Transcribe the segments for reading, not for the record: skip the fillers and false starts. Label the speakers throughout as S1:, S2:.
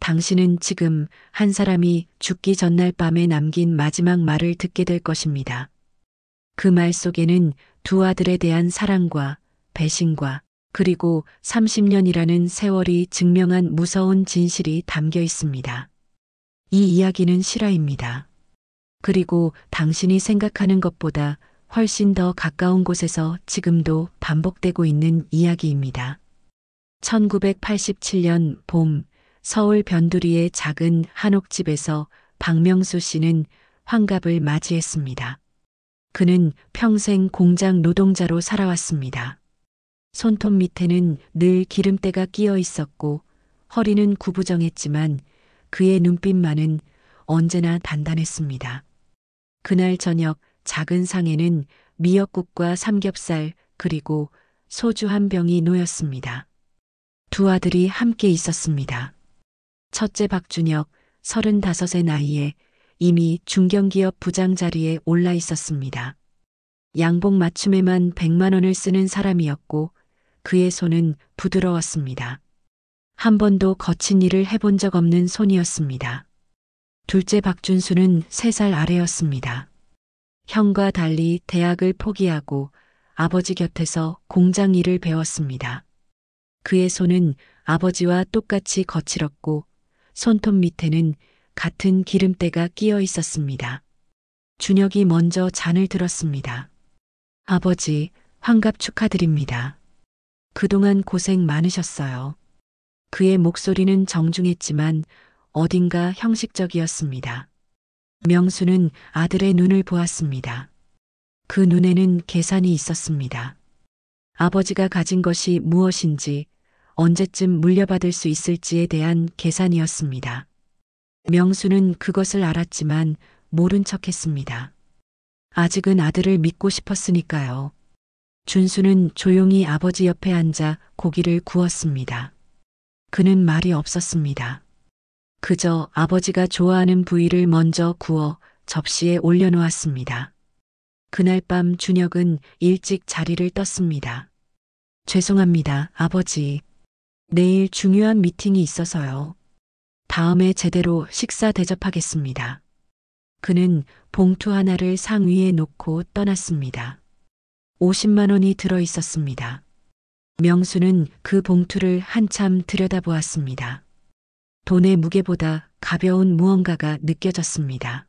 S1: 당신은 지금 한 사람이 죽기 전날 밤에 남긴 마지막 말을 듣게 될 것입니다. 그 말 속에는 두 아들에 대한 사랑과 배신과 그리고 30년이라는 세월이 증명한 무서운 진실이 담겨 있습니다. 이 이야기는 실화입니다. 그리고 당신이 생각하는 것보다 훨씬 더 가까운 곳에서 지금도 반복되고 있는 이야기입니다. 1987년 봄 서울 변두리의 작은 한옥집에서 박명수 씨는 환갑을 맞이했습니다. 그는 평생 공장 노동자로 살아왔습니다. 손톱 밑에는 늘 기름때가 끼어 있었고 허리는 구부정했지만 그의 눈빛만은 언제나 단단했습니다. 그날 저녁 작은 상에는 미역국과 삼겹살 그리고 소주 한 병이 놓였습니다. 두 아들이 함께 있었습니다. 첫째 박준혁 35의 나이에 이미 중견기업 부장 자리에 올라 있었습니다. 양복 맞춤에만 100만 원을 쓰는 사람이었고 그의 손은 부드러웠습니다. 한 번도 거친 일을 해본 적 없는 손이었습니다. 둘째 박준수는 3살 아래였습니다. 형과 달리 대학을 포기하고 아버지 곁에서 공장 일을 배웠습니다. 그의 손은 아버지와 똑같이 거칠었고 손톱 밑에는 같은 기름때가 끼어 있었습니다. 준혁이 먼저 잔을 들었습니다. 아버지, 환갑 축하드립니다. 그동안 고생 많으셨어요. 그의 목소리는 정중했지만 어딘가 형식적이었습니다. 명수는 아들의 눈을 보았습니다. 그 눈에는 계산이 있었습니다. 아버지가 가진 것이 무엇인지, 언제쯤 물려받을 수 있을지에 대한 계산이었습니다. 명수는 그것을 알았지만 모른 척했습니다. 아직은 아들을 믿고 싶었으니까요. 준수는 조용히 아버지 옆에 앉아 고기를 구웠습니다. 그는 말이 없었습니다. 그저 아버지가 좋아하는 부위를 먼저 구워 접시에 올려놓았습니다. 그날 밤 준혁은 일찍 자리를 떴습니다. 죄송합니다, 아버지. 내일 중요한 미팅이 있어서요. 다음에 제대로 식사 대접하겠습니다. 그는 봉투 하나를 상 위에 놓고 떠났습니다. 50만 원이 들어 있었습니다. 명수는 그 봉투를 한참 들여다보았습니다. 돈의 무게보다 가벼운 무언가가 느껴졌습니다.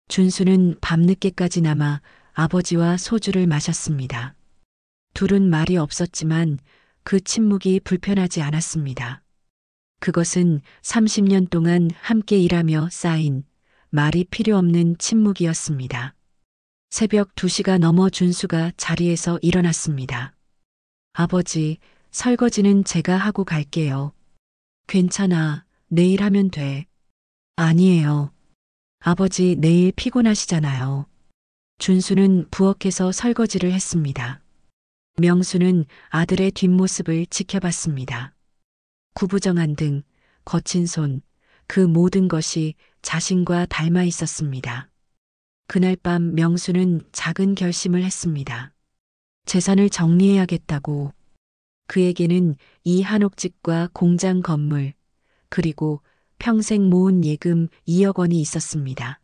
S1: 준수는 밤늦게까지 남아 아버지와 소주를 마셨습니다. 둘은 말이 없었지만 그 침묵이 불편하지 않았습니다. 그것은 30년 동안 함께 일하며 쌓인 말이 필요 없는 침묵이었습니다. 새벽 2시가 넘어 준수가 자리에서 일어났습니다. 아버지, 설거지는 제가 하고 갈게요. 괜찮아, 내일 하면 돼. 아니에요. 아버지 내일 피곤하시잖아요. 준수는 부엌에서 설거지를 했습니다. 명수는 아들의 뒷모습을 지켜봤습니다. 구부정한 등, 거친 손, 그 모든 것이 자신과 닮아 있었습니다. 그날 밤 명수는 작은 결심을 했습니다. 재산을 정리해야겠다고. 그에게는 이 한옥집과 공장 건물, 그리고 평생 모은 예금 2억 원이 있었습니다.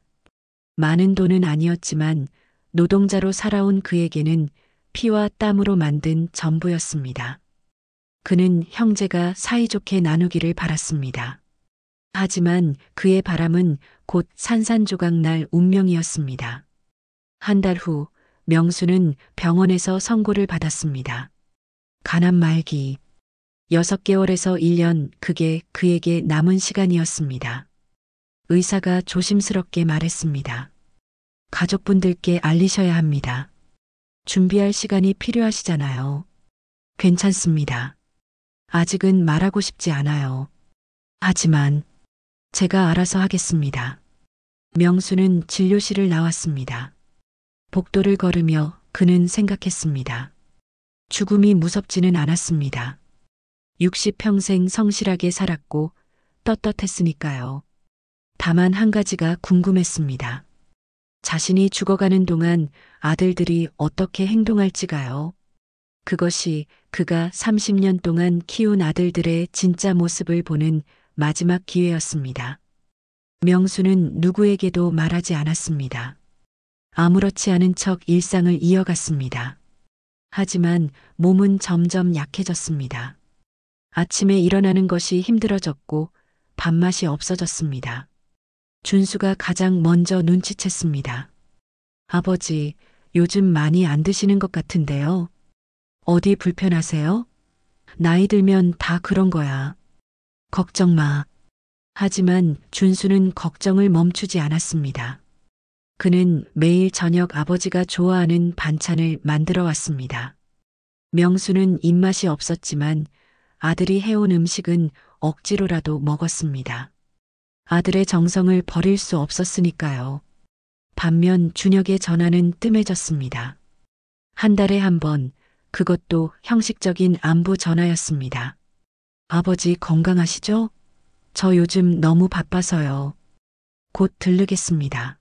S1: 많은 돈은 아니었지만 노동자로 살아온 그에게는 피와 땀으로 만든 전부였습니다. 그는 형제가 사이좋게 나누기를 바랐습니다. 하지만 그의 바람은 곧 산산조각 날 운명이었습니다. 한 달 후 명수는 병원에서 선고를 받았습니다. 간암 말기. 6개월에서 1년 그게 그에게 남은 시간이었습니다. 의사가 조심스럽게 말했습니다. 가족분들께 알리셔야 합니다. 준비할 시간이 필요하시잖아요. 괜찮습니다. 아직은 말하고 싶지 않아요. 하지만 제가 알아서 하겠습니다. 명수는 진료실을 나왔습니다. 복도를 걸으며 그는 생각했습니다. 죽음이 무섭지는 않았습니다. 60평생 성실하게 살았고 떳떳했으니까요. 다만 한 가지가 궁금했습니다. 자신이 죽어가는 동안 아들들이 어떻게 행동할지가요. 그것이 그가 30년 동안 키운 아들들의 진짜 모습을 보는 마지막 기회였습니다. 명수는 누구에게도 말하지 않았습니다. 아무렇지 않은 척 일상을 이어갔습니다. 하지만 몸은 점점 약해졌습니다. 아침에 일어나는 것이 힘들어졌고 밥맛이 없어졌습니다. 준수가 가장 먼저 눈치챘습니다. 아버지, 요즘 많이 안 드시는 것 같은데요. 어디 불편하세요? 나이 들면 다 그런 거야. 걱정 마. 하지만 준수는 걱정을 멈추지 않았습니다. 그는 매일 저녁 아버지가 좋아하는 반찬을 만들어 왔습니다. 명수는 입맛이 없었지만 아들이 해온 음식은 억지로라도 먹었습니다. 아들의 정성을 버릴 수 없었으니까요. 반면 준혁의 전화는 뜸해졌습니다. 한 달에 한 번, 그것도 형식적인 안부 전화였습니다. 아버지 건강하시죠? 저 요즘 너무 바빠서요. 곧 들르겠습니다.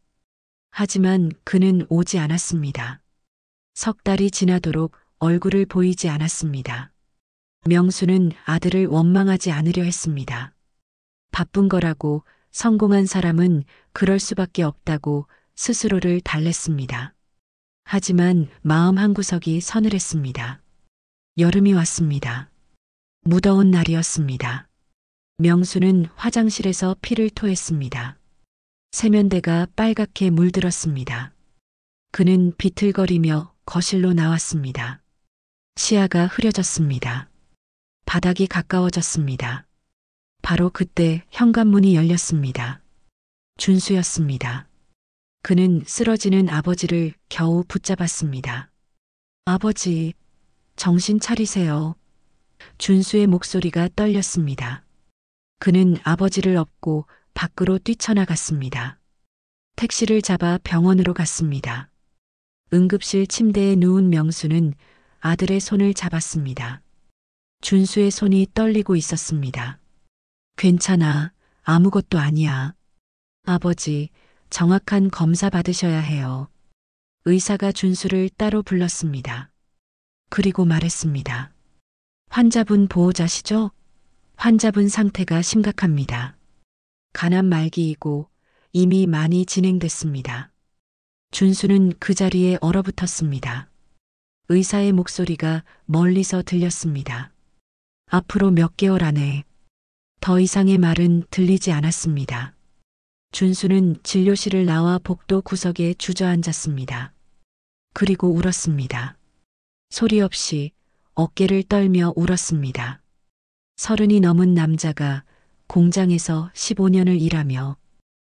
S1: 하지만 그는 오지 않았습니다. 석 달이 지나도록 얼굴을 보이지 않았습니다. 명수는 아들을 원망하지 않으려 했습니다. 바쁜 거라고 성공한 사람은 그럴 수밖에 없다고 스스로를 달랬습니다. 하지만 마음 한구석이 서늘했습니다. 여름이 왔습니다. 무더운 날이었습니다. 명수는 화장실에서 피를 토했습니다. 세면대가 빨갛게 물들었습니다. 그는 비틀거리며 거실로 나왔습니다. 시야가 흐려졌습니다. 바닥이 가까워졌습니다. 바로 그때 현관문이 열렸습니다. 준수였습니다. 그는 쓰러지는 아버지를 겨우 붙잡았습니다. 아버지, 정신 차리세요. 준수의 목소리가 떨렸습니다. 그는 아버지를 업고 밖으로 뛰쳐나갔습니다. 택시를 잡아 병원으로 갔습니다. 응급실 침대에 누운 명수는 아들의 손을 잡았습니다. 준수의 손이 떨리고 있었습니다. 괜찮아. 아무것도 아니야. 아버지, 정확한 검사 받으셔야 해요. 의사가 준수를 따로 불렀습니다. 그리고 말했습니다. 환자분 보호자시죠? 환자분 상태가 심각합니다. 간암 말기이고 이미 많이 진행됐습니다. 준수는 그 자리에 얼어붙었습니다. 의사의 목소리가 멀리서 들렸습니다. 앞으로 몇 개월 안에. 더 이상의 말은 들리지 않았습니다. 준수는 진료실을 나와 복도 구석에 주저앉았습니다. 그리고 울었습니다. 소리 없이 어깨를 떨며 울었습니다. 30이 넘은 남자가 공장에서 15년을 일하며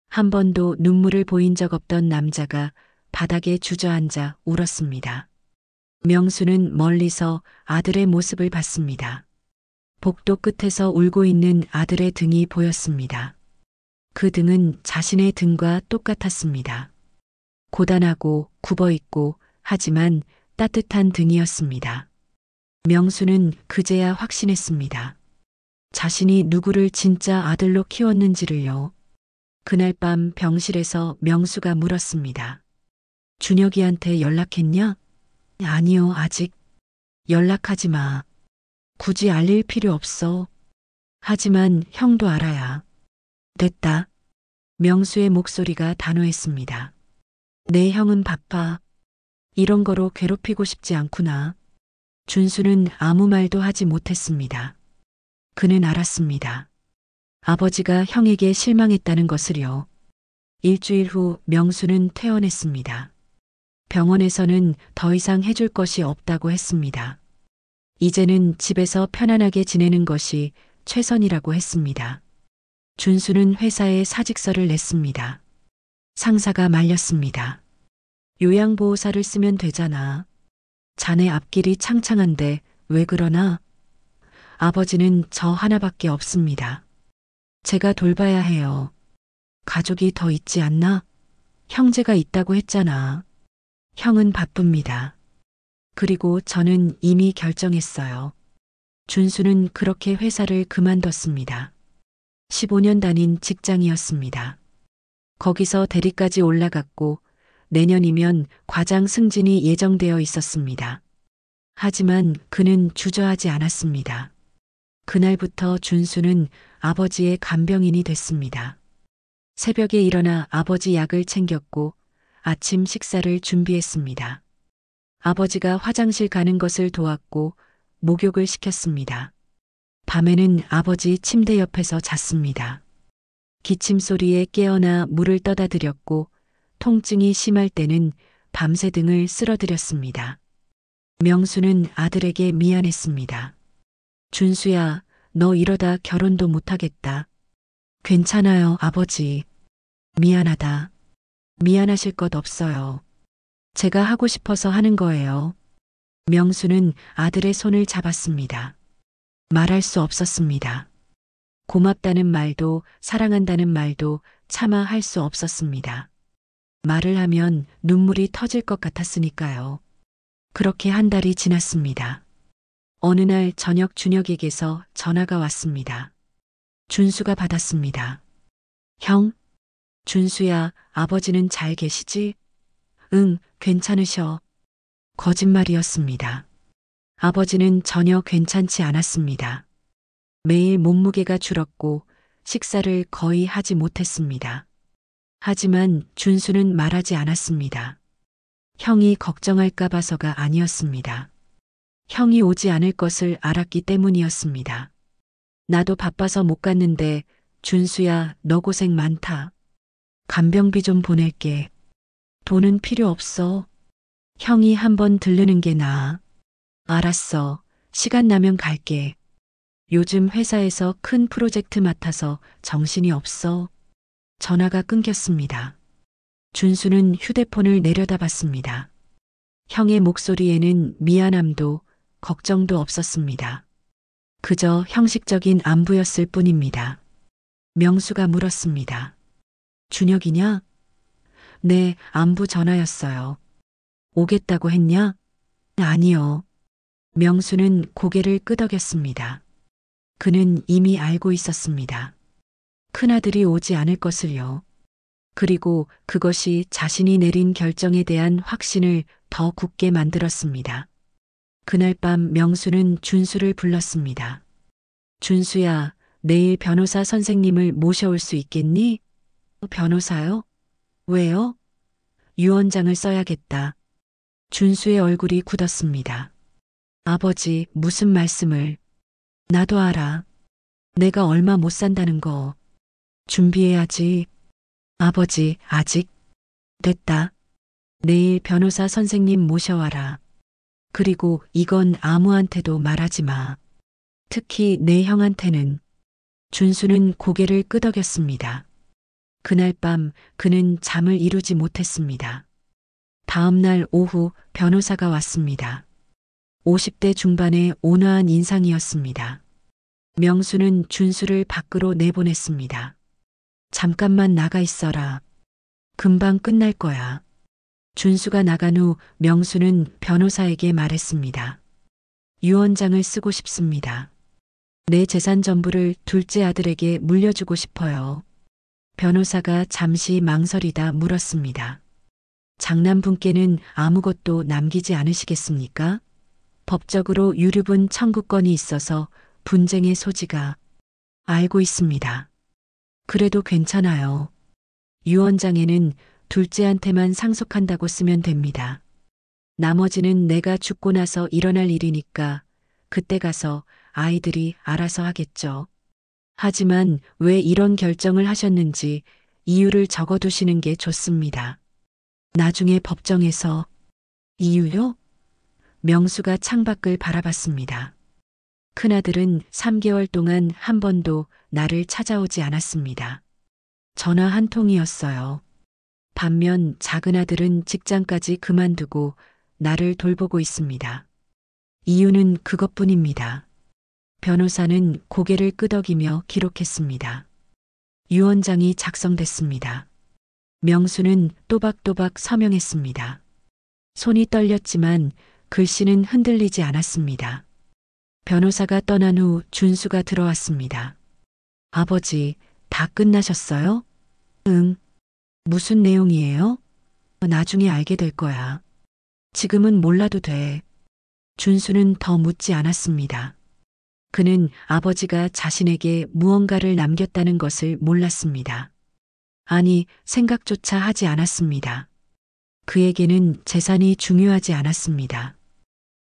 S1: 한 번도 눈물을 보인 적 없던 남자가 바닥에 주저앉아 울었습니다. 명수는 멀리서 아들의 모습을 봤습니다. 복도 끝에서 울고 있는 아들의 등이 보였습니다. 그 등은 자신의 등과 똑같았습니다. 고단하고 굽어있고 하지만 따뜻한 등이었습니다. 명수는 그제야 확신했습니다. 자신이 누구를 진짜 아들로 키웠는지를요. 그날 밤 병실에서 명수가 물었습니다. 준혁이한테 연락했냐? 아니요, 아직. 연락하지 마. 굳이 알릴 필요 없어. 하지만 형도 알아야. 됐다. 명수의 목소리가 단호했습니다. 내 형은 바빠. 이런 거로 괴롭히고 싶지 않구나. 준수는 아무 말도 하지 못했습니다. 그는 알았습니다. 아버지가 형에게 실망했다는 것을요. 일주일 후 명수는 퇴원했습니다. 병원에서는 더 이상 해줄 것이 없다고 했습니다. 이제는 집에서 편안하게 지내는 것이 최선이라고 했습니다. 준수는 회사에 사직서를 냈습니다. 상사가 말렸습니다. 요양보호사를 쓰면 되잖아. 자네 앞길이 창창한데 왜 그러나? 아버지는 저 하나밖에 없습니다. 제가 돌봐야 해요. 가족이 더 있지 않나? 형제가 있다고 했잖아. 형은 바쁩니다. 그리고 저는 이미 결정했어요. 준수는 그렇게 회사를 그만뒀습니다. 15년 다닌 직장이었습니다. 거기서 대리까지 올라갔고 내년이면 과장 승진이 예정되어 있었습니다. 하지만 그는 주저하지 않았습니다. 그날부터 준수는 아버지의 간병인이 됐습니다. 새벽에 일어나 아버지 약을 챙겼고 아침 식사를 준비했습니다. 아버지가 화장실 가는 것을 도왔고 목욕을 시켰습니다. 밤에는 아버지 침대 옆에서 잤습니다. 기침 소리에 깨어나 물을 떠다 드렸고 통증이 심할 때는 밤새 등을 쓸어드렸습니다. 명수는 아들에게 미안했습니다. 준수야, 너 이러다 결혼도 못하겠다. 괜찮아요, 아버지. 미안하다. 미안하실 것 없어요. 제가 하고 싶어서 하는 거예요. 명수는 아들의 손을 잡았습니다. 말할 수 없었습니다. 고맙다는 말도 사랑한다는 말도 차마 할 수 없었습니다. 말을 하면 눈물이 터질 것 같았으니까요. 그렇게 한 달이 지났습니다. 어느 날 저녁 준혁에게서 전화가 왔습니다. 준수가 받았습니다. 형? 준수야, 아버지는 잘 계시지? 응, 괜찮으셔. 거짓말이었습니다. 아버지는 전혀 괜찮지 않았습니다. 매일 몸무게가 줄었고 식사를 거의 하지 못했습니다. 하지만 준수는 말하지 않았습니다. 형이 걱정할까 봐서가 아니었습니다. 형이 오지 않을 것을 알았기 때문이었습니다. 나도 바빠서 못 갔는데 준수야, 너 고생 많다. 간병비 좀 보낼게. 돈은 필요 없어. 형이 한번 들르는 게 나아. 알았어. 시간 나면 갈게. 요즘 회사에서 큰 프로젝트 맡아서 정신이 없어. 전화가 끊겼습니다. 준수는 휴대폰을 내려다봤습니다. 형의 목소리에는 미안함도 걱정도 없었습니다. 그저 형식적인 안부였을 뿐입니다. 명수가 물었습니다. 준혁이냐? 네, 안부 전화였어요. 오겠다고 했냐? 아니요. 명수는 고개를 끄덕였습니다. 그는 이미 알고 있었습니다. 큰아들이 오지 않을 것을요. 그리고 그것이 자신이 내린 결정에 대한 확신을 더 굳게 만들었습니다. 그날 밤 명수는 준수를 불렀습니다. 준수야, 내일 변호사 선생님을 모셔올 수 있겠니? 변호사요? 왜요? 유언장을 써야겠다. 준수의 얼굴이 굳었습니다. 아버지, 무슨 말씀을. 나도 알아. 내가 얼마 못 산다는 거. 준비해야지. 아버지, 아직. 됐다. 내일 변호사 선생님 모셔와라. 그리고 이건 아무한테도 말하지 마. 특히 내 형한테는. 준수는 고개를 끄덕였습니다. 그날 밤 그는 잠을 이루지 못했습니다. 다음 날 오후 변호사가 왔습니다. 50대 중반의 온화한 인상이었습니다. 명수는 준수를 밖으로 내보냈습니다. 잠깐만 나가 있어라. 금방 끝날 거야. 준수가 나간 후 명수는 변호사에게 말했습니다. 유언장을 쓰고 싶습니다. 내 재산 전부를 둘째 아들에게 물려주고 싶어요. 변호사가 잠시 망설이다 물었습니다. 장남분께는 아무것도 남기지 않으시겠습니까? 법적으로 유류분 청구권이 있어서 분쟁의 소지가. 알고 있습니다. 그래도 괜찮아요. 유언장에는 둘째한테만 상속한다고 쓰면 됩니다. 나머지는 내가 죽고 나서 일어날 일이니까 그때 가서 아이들이 알아서 하겠죠. 하지만 왜 이런 결정을 하셨는지 이유를 적어두시는 게 좋습니다. 나중에 법정에서. 이유요? 명수가 창밖을 바라봤습니다. 큰아들은 3개월 동안 한 번도 나를 찾아오지 않았습니다. 전화 한 통이었어요. 반면 작은아들은 직장까지 그만두고 나를 돌보고 있습니다. 이유는 그것뿐입니다. 변호사는 고개를 끄덕이며 기록했습니다. 유언장이 작성됐습니다. 명수는 또박또박 서명했습니다. 손이 떨렸지만 글씨는 흔들리지 않았습니다. 변호사가 떠난 후 준수가 들어왔습니다. 아버지, 다 끝나셨어요? 응. 무슨 내용이에요? 나중에 알게 될 거야. 지금은 몰라도 돼. 준수는 더 묻지 않았습니다. 그는 아버지가 자신에게 무언가를 남겼다는 것을 몰랐습니다. 아니, 생각조차 하지 않았습니다. 그에게는 재산이 중요하지 않았습니다.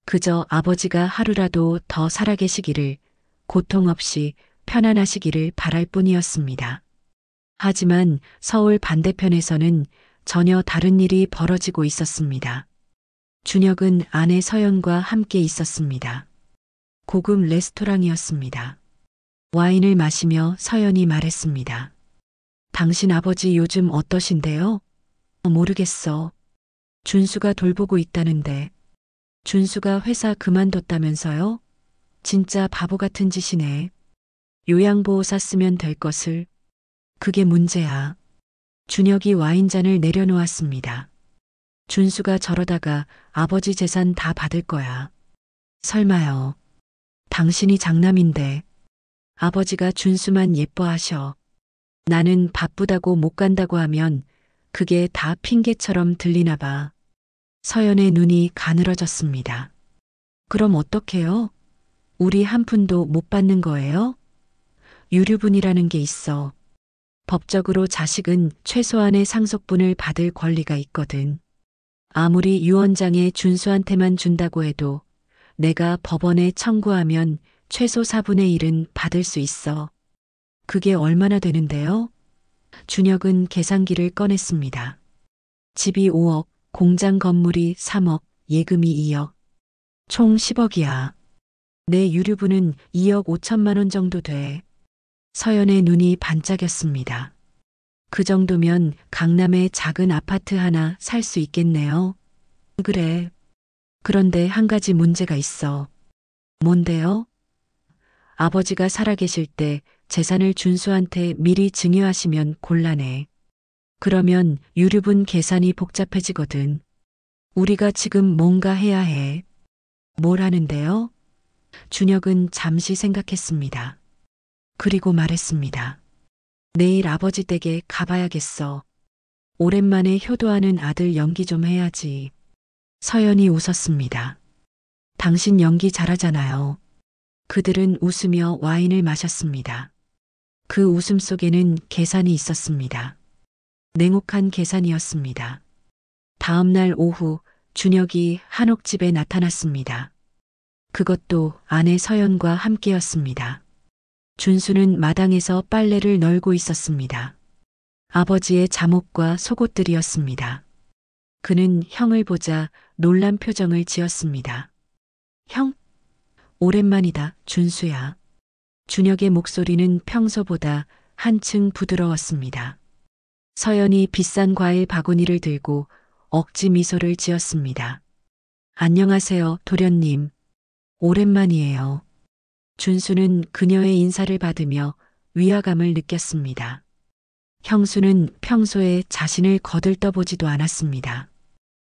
S1: 그저 아버지가 하루라도 더 살아계시기를, 고통 없이 편안하시기를 바랄 뿐이었습니다. 하지만 서울 반대편에서는 전혀 다른 일이 벌어지고 있었습니다. 준혁은 아내 서연과 함께 있었습니다. 고급 레스토랑이었습니다. 와인을 마시며 서연이 말했습니다. 당신 아버지 요즘 어떠신데요? 모르겠어. 준수가 돌보고 있다는데. 준수가 회사 그만뒀다면서요? 진짜 바보 같은 짓이네. 요양보호사 쓰면 될 것을. 그게 문제야. 준혁이 와인잔을 내려놓았습니다. 준수가 저러다가 아버지 재산 다 받을 거야. 설마요. 당신이 장남인데. 아버지가 준수만 예뻐하셔. 나는 바쁘다고 못 간다고 하면 그게 다 핑계처럼 들리나 봐. 서연의 눈이 가늘어졌습니다. 그럼 어떡해요? 우리 한 푼도 못 받는 거예요? 유류분이라는 게 있어. 법적으로 자식은 최소한의 상속분을 받을 권리가 있거든. 아무리 유언장에 준수한테만 준다고 해도 내가 법원에 청구하면 최소 4분의 1은 받을 수 있어. 그게 얼마나 되는데요? 준혁은 계산기를 꺼냈습니다. 집이 5억, 공장 건물이 3억, 예금이 2억. 총 10억이야. 내 유류분은 2억 5천만 원 정도 돼. 서연의 눈이 반짝였습니다. 그 정도면 강남에 작은 아파트 하나 살 수 있겠네요. 그래. 그런데 한 가지 문제가 있어. 뭔데요? 아버지가 살아계실 때 재산을 준수한테 미리 증여하시면 곤란해. 그러면 유류분 계산이 복잡해지거든. 우리가 지금 뭔가 해야 해. 뭘 하는데요? 준혁은 잠시 생각했습니다. 그리고 말했습니다. 내일 아버지 댁에 가봐야겠어. 오랜만에 효도하는 아들 연기 좀 해야지. 서연이 웃었습니다. 당신 연기 잘하잖아요. 그들은 웃으며 와인을 마셨습니다. 그 웃음 속에는 계산이 있었습니다. 냉혹한 계산이었습니다. 다음 날 오후 준혁이 한옥집에 나타났습니다. 그것도 아내 서연과 함께였습니다. 준수는 마당에서 빨래를 널고 있었습니다. 아버지의 잠옷과 속옷들이었습니다. 그는 형을 보자 놀란 표정을 지었습니다. 형? 오랜만이다, 준수야. 준혁의 목소리는 평소보다 한층 부드러웠습니다. 서연이 비싼 과일 바구니를 들고 억지 미소를 지었습니다. 안녕하세요, 도련님. 오랜만이에요. 준수는 그녀의 인사를 받으며 위화감을 느꼈습니다. 형수는 평소에 자신을 거들떠보지도 않았습니다.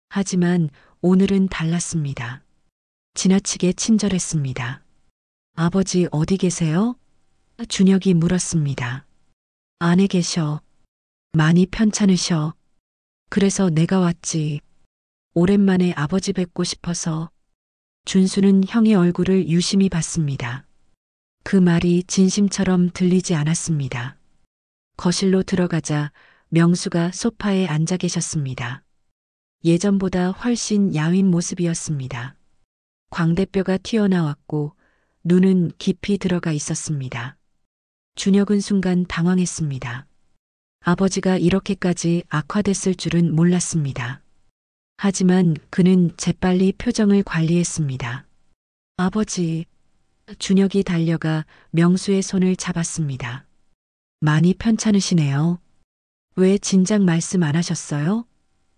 S1: 하지만 오늘은 달랐습니다. 지나치게 친절했습니다. 아버지 어디 계세요? 준혁이 물었습니다. 안에 계셔. 많이 편찮으셔. 그래서 내가 왔지. 오랜만에 아버지 뵙고 싶어서. 준수는 형의 얼굴을 유심히 봤습니다. 그 말이 진심처럼 들리지 않았습니다. 거실로 들어가자 명수가 소파에 앉아 계셨습니다. 예전보다 훨씬 야윈 모습이었습니다. 광대뼈가 튀어나왔고 눈은 깊이 들어가 있었습니다. 준혁은 순간 당황했습니다. 아버지가 이렇게까지 악화됐을 줄은 몰랐습니다. 하지만 그는 재빨리 표정을 관리했습니다. 아버지, 준혁이 달려가 명수의 손을 잡았습니다. 많이 편찮으시네요. 왜 진작 말씀 안 하셨어요?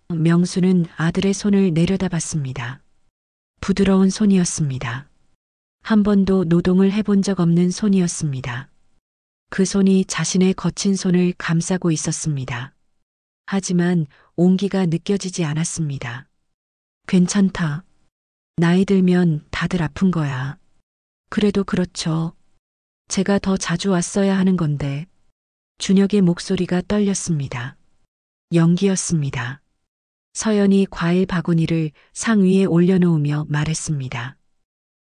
S1: 명수는 아들의 손을 내려다봤습니다. 부드러운 손이었습니다. 한 번도 노동을 해본 적 없는 손이었습니다. 그 손이 자신의 거친 손을 감싸고 있었습니다. 하지만 온기가 느껴지지 않았습니다. 괜찮다. 나이 들면 다들 아픈 거야. 그래도 그렇죠. 제가 더 자주 왔어야 하는 건데. 준혁의 목소리가 떨렸습니다. 연기였습니다. 서연이 과일 바구니를 상 위에 올려놓으며 말했습니다.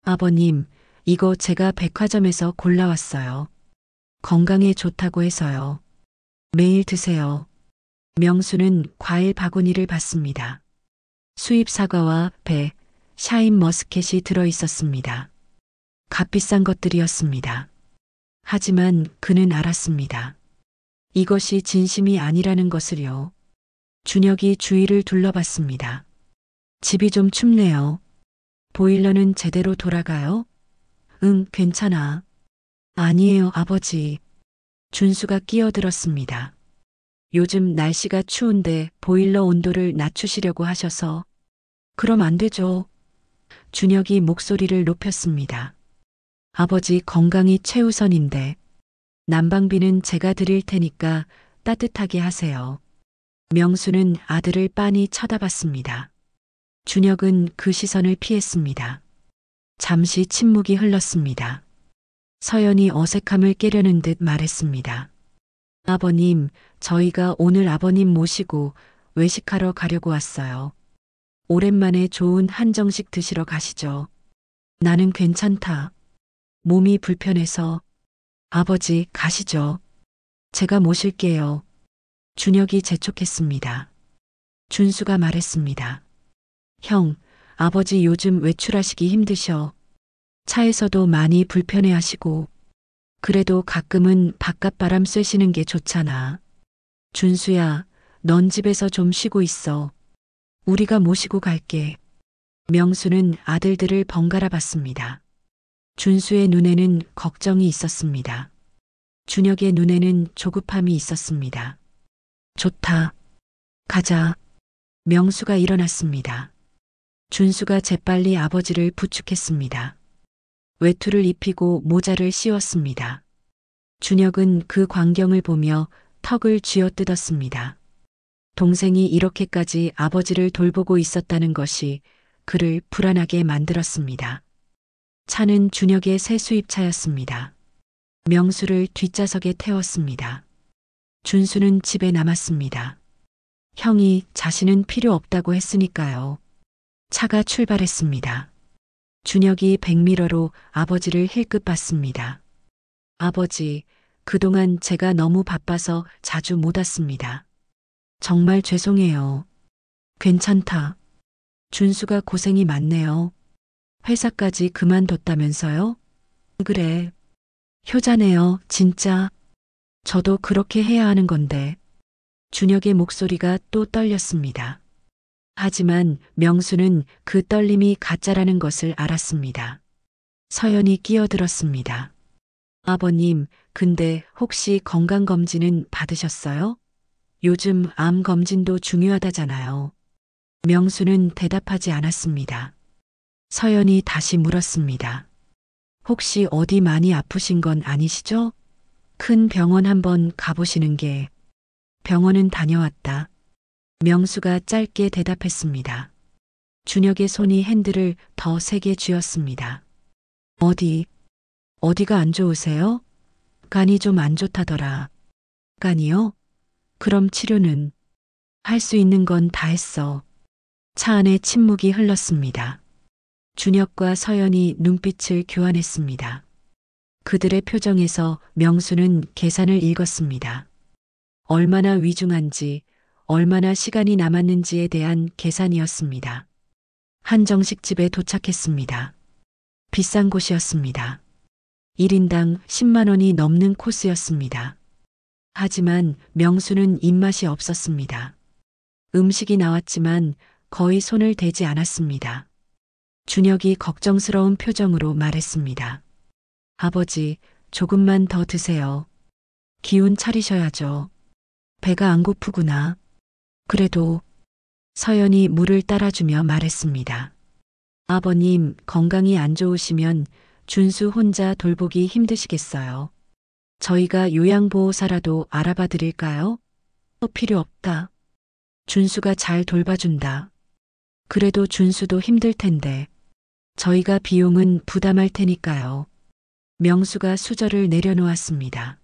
S1: 아버님, 이거 제가 백화점에서 골라왔어요. 건강에 좋다고 해서요. 매일 드세요. 명수는 과일 바구니를 받습니다. 수입 사과와 배, 샤인 머스켓이 들어 있었습니다. 값비싼 것들이었습니다. 하지만 그는 알았습니다. 이것이 진심이 아니라는 것을요. 준혁이 주위를 둘러봤습니다. 집이 좀 춥네요. 보일러는 제대로 돌아가요? 응, 괜찮아. 아니에요, 아버지. 준수가 끼어들었습니다. 요즘 날씨가 추운데 보일러 온도를 낮추시려고 하셔서. 그럼 안 되죠. 준혁이 목소리를 높였습니다. 아버지 건강이 최우선인데 난방비는 제가 드릴 테니까 따뜻하게 하세요. 명수는 아들을 빤히 쳐다봤습니다. 준혁은 그 시선을 피했습니다. 잠시 침묵이 흘렀습니다. 서연이 어색함을 깨려는 듯 말했습니다. 아버님, 저희가 오늘 아버님 모시고 외식하러 가려고 왔어요. 오랜만에 좋은 한정식 드시러 가시죠. 나는 괜찮다. 몸이 불편해서. 아버지, 가시죠. 제가 모실게요. 준혁이 재촉했습니다. 준수가 말했습니다. 형, 아버지 요즘 외출하시기 힘드셔. 차에서도 많이 불편해하시고. 그래도 가끔은 바깥바람 쐬시는 게 좋잖아. 준수야, 넌 집에서 좀 쉬고 있어. 우리가 모시고 갈게. 명수는 아들들을 번갈아 봤습니다. 준수의 눈에는 걱정이 있었습니다. 준혁의 눈에는 조급함이 있었습니다. 좋다. 가자. 명수가 일어났습니다. 준수가 재빨리 아버지를 부축했습니다. 외투를 입히고 모자를 씌웠습니다. 준혁은 그 광경을 보며 턱을 쥐어뜯었습니다. 동생이 이렇게까지 아버지를 돌보고 있었다는 것이 그를 불안하게 만들었습니다. 차는 준혁의 새 수입차였습니다. 명수를 뒷좌석에 태웠습니다. 준수는 집에 남았습니다. 형이 자신은 필요 없다고 했으니까요. 차가 출발했습니다. 준혁이 백미러로 아버지를 힐끗 봤습니다. 아버지, 그동안 제가 너무 바빠서 자주 못 왔습니다. 정말 죄송해요. 괜찮다. 준수가 고생이 많네요. 회사까지 그만뒀다면서요? 그래. 효자네요, 진짜. 저도 그렇게 해야 하는 건데. 준혁의 목소리가 또 떨렸습니다. 하지만 명수는 그 떨림이 가짜라는 것을 알았습니다. 서연이 끼어들었습니다. 아버님, 근데 혹시 건강검진은 받으셨어요? 요즘 암 검진도 중요하다잖아요. 명수는 대답하지 않았습니다. 서연이 다시 물었습니다. 혹시 어디 많이 아프신 건 아니시죠? 큰 병원 한번 가보시는 게. 병원은 다녀왔다. 명수가 짧게 대답했습니다. 준혁의 손이 핸들을 더 세게 쥐었습니다. 어디가 안 좋으세요? 간이 좀 안 좋다더라. 간이요? 그럼 치료는? 할 수 있는 건 다 했어. 차 안에 침묵이 흘렀습니다. 준혁과 서연이 눈빛을 교환했습니다. 그들의 표정에서 명수는 계산을 읽었습니다. 얼마나 위중한지, 얼마나 시간이 남았는지에 대한 계산이었습니다. 한정식 집에 도착했습니다. 비싼 곳이었습니다. 1인당 10만 원이 넘는 코스였습니다. 하지만 명수는 입맛이 없었습니다. 음식이 나왔지만 거의 손을 대지 않았습니다. 준혁이 걱정스러운 표정으로 말했습니다. 아버지, 조금만 더 드세요. 기운 차리셔야죠. 배가 안 고프구나. 그래도 서연이 물을 따라주며 말했습니다. 아버님, 건강이 안 좋으시면 준수 혼자 돌보기 힘드시겠어요. 저희가 요양보호사라도 알아봐 드릴까요? 필요 없다. 준수가 잘 돌봐준다. 그래도 준수도 힘들 텐데. 저희가 비용은 부담할 테니까요. 명수가 수저를 내려놓았습니다.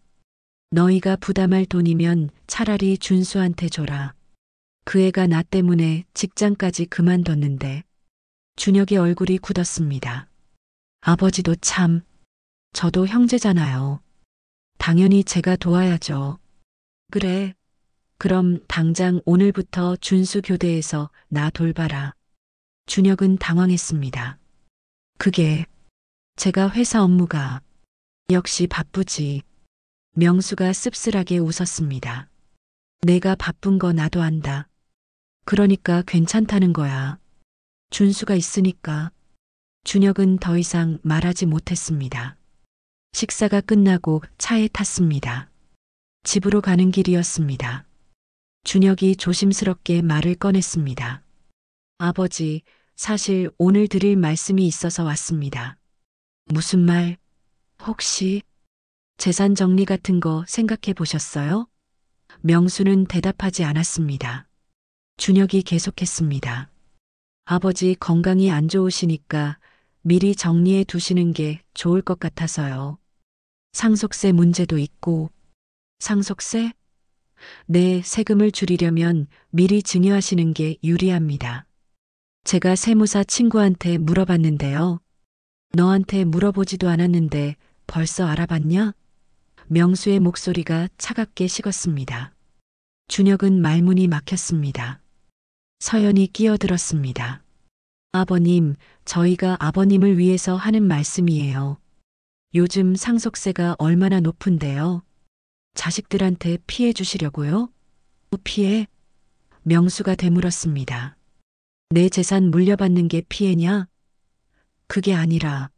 S1: 너희가 부담할 돈이면 차라리 준수한테 줘라. 그 애가 나 때문에 직장까지 그만뒀는데. 준혁의 얼굴이 굳었습니다. 아버지도 참, 저도 형제잖아요. 당연히 제가 도와야죠. 그래. 그럼 당장 오늘부터 준수 교대에서 나 돌봐라. 준혁은 당황했습니다. 그게 제가 회사 업무가 역시 바쁘지. 명수가 씁쓸하게 웃었습니다. 내가 바쁜 거 나도 안다. 그러니까 괜찮다는 거야. 준수가 있으니까. 준혁은 더 이상 말하지 못했습니다. 식사가 끝나고 차에 탔습니다. 집으로 가는 길이었습니다. 준혁이 조심스럽게 말을 꺼냈습니다. 아버지, 사실 오늘 드릴 말씀이 있어서 왔습니다. 무슨 말? 혹시 재산 정리 같은 거 생각해 보셨어요? 명수는 대답하지 않았습니다. 준혁이 계속했습니다. 아버지 건강이 안 좋으시니까 미리 정리해 두시는 게 좋을 것 같아서요. 상속세 문제도 있고. 상속세? 네, 세금을 줄이려면 미리 증여하시는 게 유리합니다. 제가 세무사 친구한테 물어봤는데요. 너한테 물어보지도 않았는데 벌써 알아봤냐? 명수의 목소리가 차갑게 식었습니다. 준혁은 말문이 막혔습니다. 서연이 끼어들었습니다. 아버님, 저희가 아버님을 위해서 하는 말씀이에요. 요즘 상속세가 얼마나 높은데요. 자식들한테 피해 주시려고요? 피해? 명수가 되물었습니다. 내 재산 물려받는 게 피해냐? 그게 아니라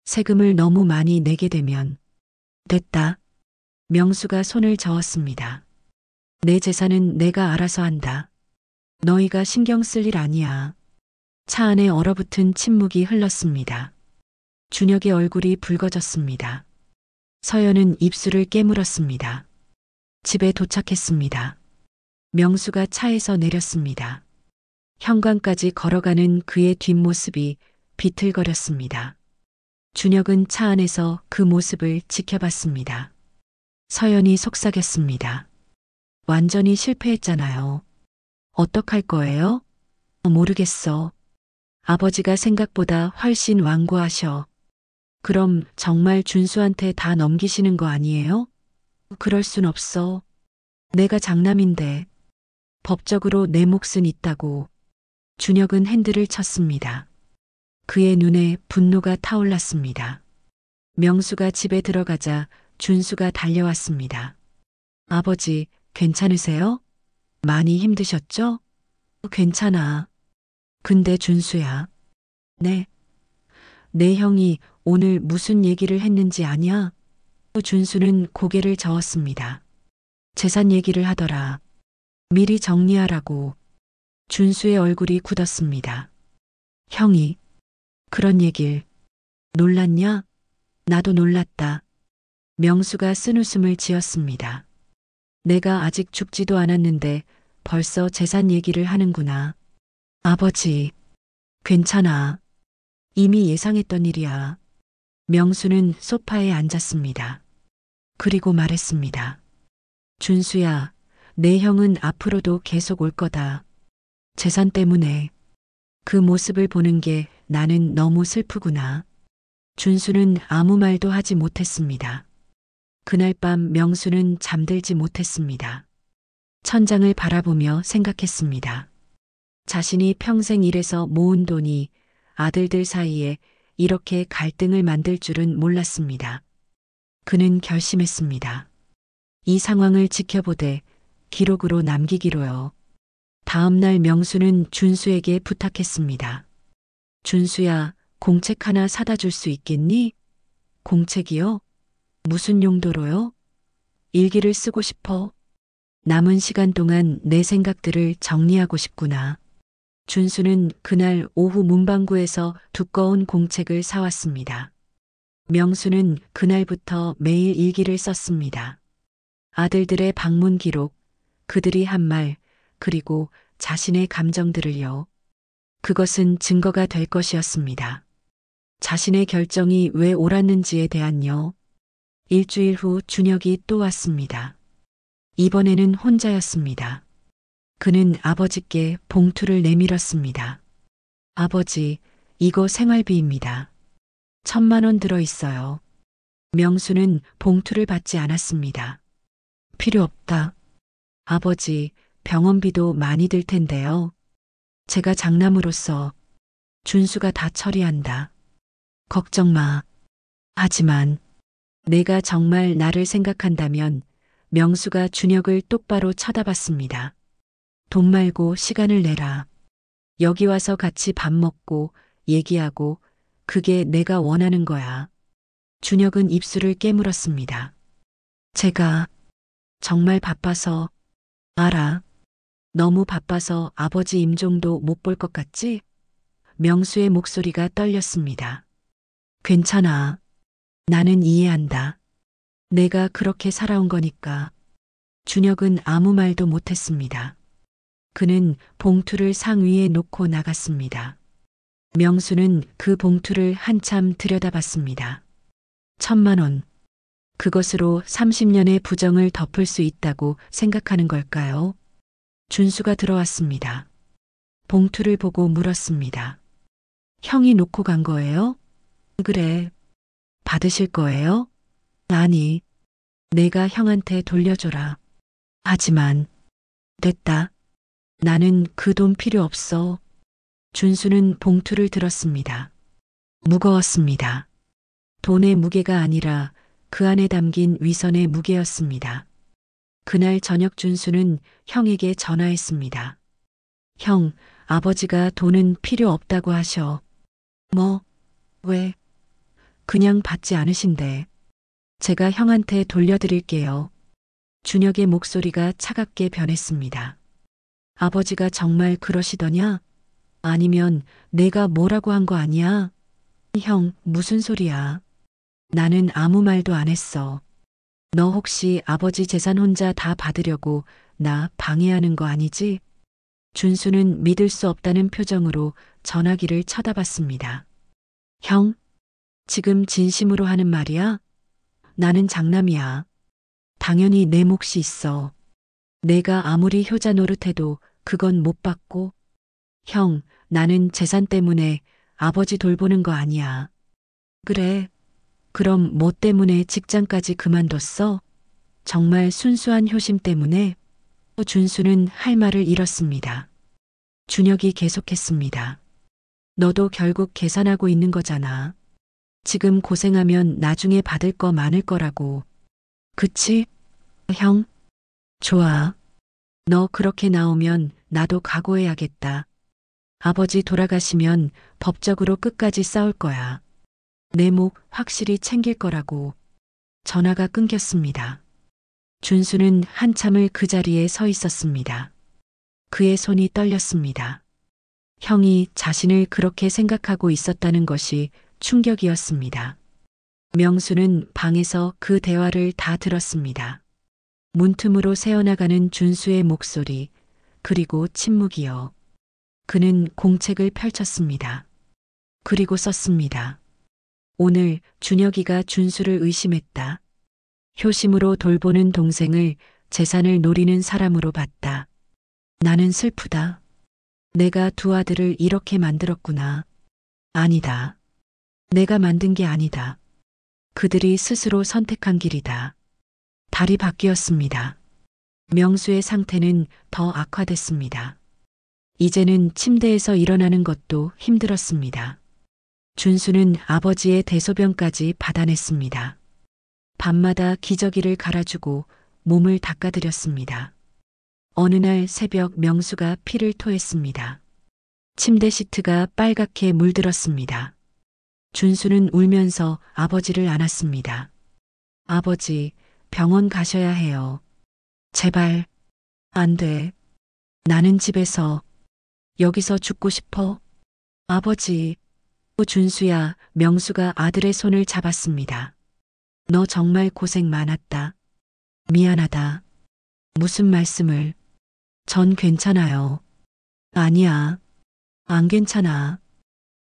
S1: 세금을 너무 많이 내게 되면. 됐다. 명수가 손을 저었습니다. 내 재산은 내가 알아서 한다. 너희가 신경 쓸 일 아니야. 차 안에 얼어붙은 침묵이 흘렀습니다. 준혁의 얼굴이 붉어졌습니다. 서연은 입술을 깨물었습니다. 집에 도착했습니다. 명수가 차에서 내렸습니다. 현관까지 걸어가는 그의 뒷모습이 비틀거렸습니다. 준혁은 차 안에서 그 모습을 지켜봤습니다. 서연이 속삭였습니다. 완전히 실패했잖아요. 어떡할 거예요? 모르겠어. 아버지가 생각보다 훨씬 완고하셔. 그럼 정말 준수한테 다 넘기시는 거 아니에요? 그럴 순 없어. 내가 장남인데. 법적으로 내 몫은 있다고. 준혁은 핸들을 쳤습니다. 그의 눈에 분노가 타올랐습니다. 명수가 집에 들어가자 준수가 달려왔습니다. 아버지, 괜찮으세요? 많이 힘드셨죠? 괜찮아. 근데 준수야. 네. 내 형이 오늘 무슨 얘기를 했는지 아냐? 준수는 고개를 저었습니다. 재산 얘기를 하더라. 미리 정리하라고. 준수의 얼굴이 굳었습니다. 형이 그런 얘길. 놀랐냐? 나도 놀랐다. 명수가 쓴웃음을 지었습니다. 내가 아직 죽지도 않았는데 벌써 재산 얘기를 하는구나. 아버지, 괜찮아. 이미 예상했던 일이야. 명수는 소파에 앉았습니다. 그리고 말했습니다. 준수야, 내 형은 앞으로도 계속 올 거다. 재산 때문에. 그 모습을 보는 게 나는 너무 슬프구나. 준수는 아무 말도 하지 못했습니다. 그날 밤 명수는 잠들지 못했습니다. 천장을 바라보며 생각했습니다. 자신이 평생 일해서 모은 돈이 아들들 사이에 이렇게 갈등을 만들 줄은 몰랐습니다. 그는 결심했습니다. 이 상황을 지켜보되 기록으로 남기기로요. 다음 날 명수는 준수에게 부탁했습니다. 준수야, 공책 하나 사다 줄 수 있겠니? 공책이요? 무슨 용도로요? 일기를 쓰고 싶어. 남은 시간 동안 내 생각들을 정리하고 싶구나. 준수는 그날 오후 문방구에서 두꺼운 공책을 사왔습니다. 명수는 그날부터 매일 일기를 썼습니다. 아들들의 방문 기록, 그들이 한 말, 그리고 자신의 감정들을요. 그것은 증거가 될 것이었습니다. 자신의 결정이 왜 옳았는지에 대한요. 일주일 후 준혁이 또 왔습니다. 이번에는 혼자였습니다. 그는 아버지께 봉투를 내밀었습니다. 아버지, 이거 생활비입니다. 1,000만 원 들어 있어요. 명수는 봉투를 받지 않았습니다. 필요 없다. 아버지, 병원비도 많이 들 텐데요. 제가 장남으로서 준수가 다 처리한다. 걱정 마. 하지만 내가 정말 나를 생각한다면 명수가 준혁을 똑바로 쳐다봤습니다. 돈 말고 시간을 내라. 여기 와서 같이 밥 먹고 얘기하고 그게 내가 원하는 거야. 준혁은 입술을 깨물었습니다. 제가 정말 바빠서 알아. 너무 바빠서 아버지 임종도 못 볼 것 같지? 명수의 목소리가 떨렸습니다. 괜찮아. 나는 이해한다. 내가 그렇게 살아온 거니까. 준혁은 아무 말도 못했습니다. 그는 봉투를 상 위에 놓고 나갔습니다. 명수는 그 봉투를 한참 들여다봤습니다. 1,000만 원. 그것으로 30년의 부정을 덮을 수 있다고 생각하는 걸까요? 준수가 들어왔습니다. 봉투를 보고 물었습니다. 형이 놓고 간 거예요? 그래. 받으실 거예요? 아니, 내가 형한테 돌려줘라. 하지만, 됐다. 나는 그 돈 필요 없어. 준수는 봉투를 들었습니다. 무거웠습니다. 돈의 무게가 아니라 그 안에 담긴 위선의 무게였습니다. 그날 저녁 준수는 형에게 전화했습니다. 형, 아버지가 돈은 필요 없다고 하셔. 뭐, 왜? 그냥 받지 않으신대. 제가 형한테 돌려드릴게요. 준혁의 목소리가 차갑게 변했습니다. 아버지가 정말 그러시더냐? 아니면 내가 뭐라고 한 거 아니야? 형, 무슨 소리야? 나는 아무 말도 안 했어. 너 혹시 아버지 재산 혼자 다 받으려고 나 방해하는 거 아니지? 준수는 믿을 수 없다는 표정으로 전화기를 쳐다봤습니다. 형, 지금 진심으로 하는 말이야? 나는 장남이야. 당연히 내 몫이 있어. 내가 아무리 효자 노릇해도 그건 못 받고. 형, 나는 재산 때문에 아버지 돌보는 거 아니야. 그래. 그럼 뭐 때문에 직장까지 그만뒀어? 정말 순수한 효심 때문에? 준수는 할 말을 잃었습니다. 준혁이 계속했습니다. 너도 결국 계산하고 있는 거잖아. 지금 고생하면 나중에 받을 거 많을 거라고. 그치? 형? 좋아. 너 그렇게 나오면 나도 각오해야겠다. 아버지 돌아가시면 법적으로 끝까지 싸울 거야. 내 목 확실히 챙길 거라고. 전화가 끊겼습니다. 준수는 한참을 그 자리에 서 있었습니다. 그의 손이 떨렸습니다. 형이 자신을 그렇게 생각하고 있었다는 것이 충격이었습니다. 명수는 방에서 그 대화를 다 들었습니다. 문틈으로 새어나가는 준수의 목소리, 그리고 침묵이요. 그는 공책을 펼쳤습니다. 그리고 썼습니다. 오늘 준혁이가 준수를 의심했다. 효심으로 돌보는 동생을 재산을 노리는 사람으로 봤다. 나는 슬프다. 내가 두 아들을 이렇게 만들었구나. 아니다. 내가 만든 게 아니다. 그들이 스스로 선택한 길이다. 달이 바뀌었습니다. 명수의 상태는 더 악화됐습니다. 이제는 침대에서 일어나는 것도 힘들었습니다. 준수는 아버지의 대소변까지 받아냈습니다. 밤마다 기저귀를 갈아주고 몸을 닦아드렸습니다. 어느 날 새벽 명수가 피를 토했습니다. 침대 시트가 빨갛게 물들었습니다. 준수는 울면서 아버지를 안았습니다. 아버지, 병원 가셔야 해요. 제발. 안 돼. 나는 집에서, 여기서 죽고 싶어. 아버지. 준수야, 명수가 아들의 손을 잡았습니다. 너 정말 고생 많았다. 미안하다. 무슨 말씀을. 전 괜찮아요. 아니야. 안 괜찮아.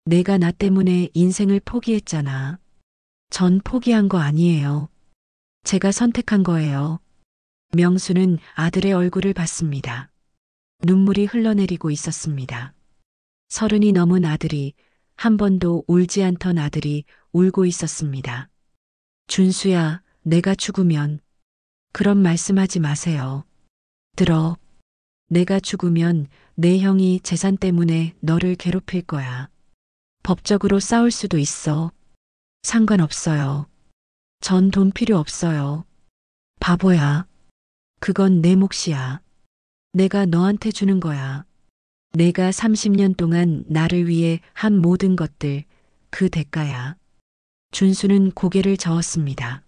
S1: 내가 나 때문에 인생을 포기했잖아. 전 포기한 거 아니에요. 제가 선택한 거예요. 명수는 아들의 얼굴을 봤습니다. 눈물이 흘러내리고 있었습니다. 30이 넘은 아들이, 한 번도 울지 않던 아들이 울고 있었습니다. 준수야, 내가 죽으면. 그런 말씀하지 마세요. 들어. 내가 죽으면 내 형이 재산 때문에 너를 괴롭힐 거야. 법적으로 싸울 수도 있어. 상관없어요. 전 돈 필요 없어요. 바보야. 그건 내 몫이야. 내가 너한테 주는 거야. 내가 30년 동안 나를 위해 한 모든 것들, 그 대가야. 준수는 고개를 저었습니다.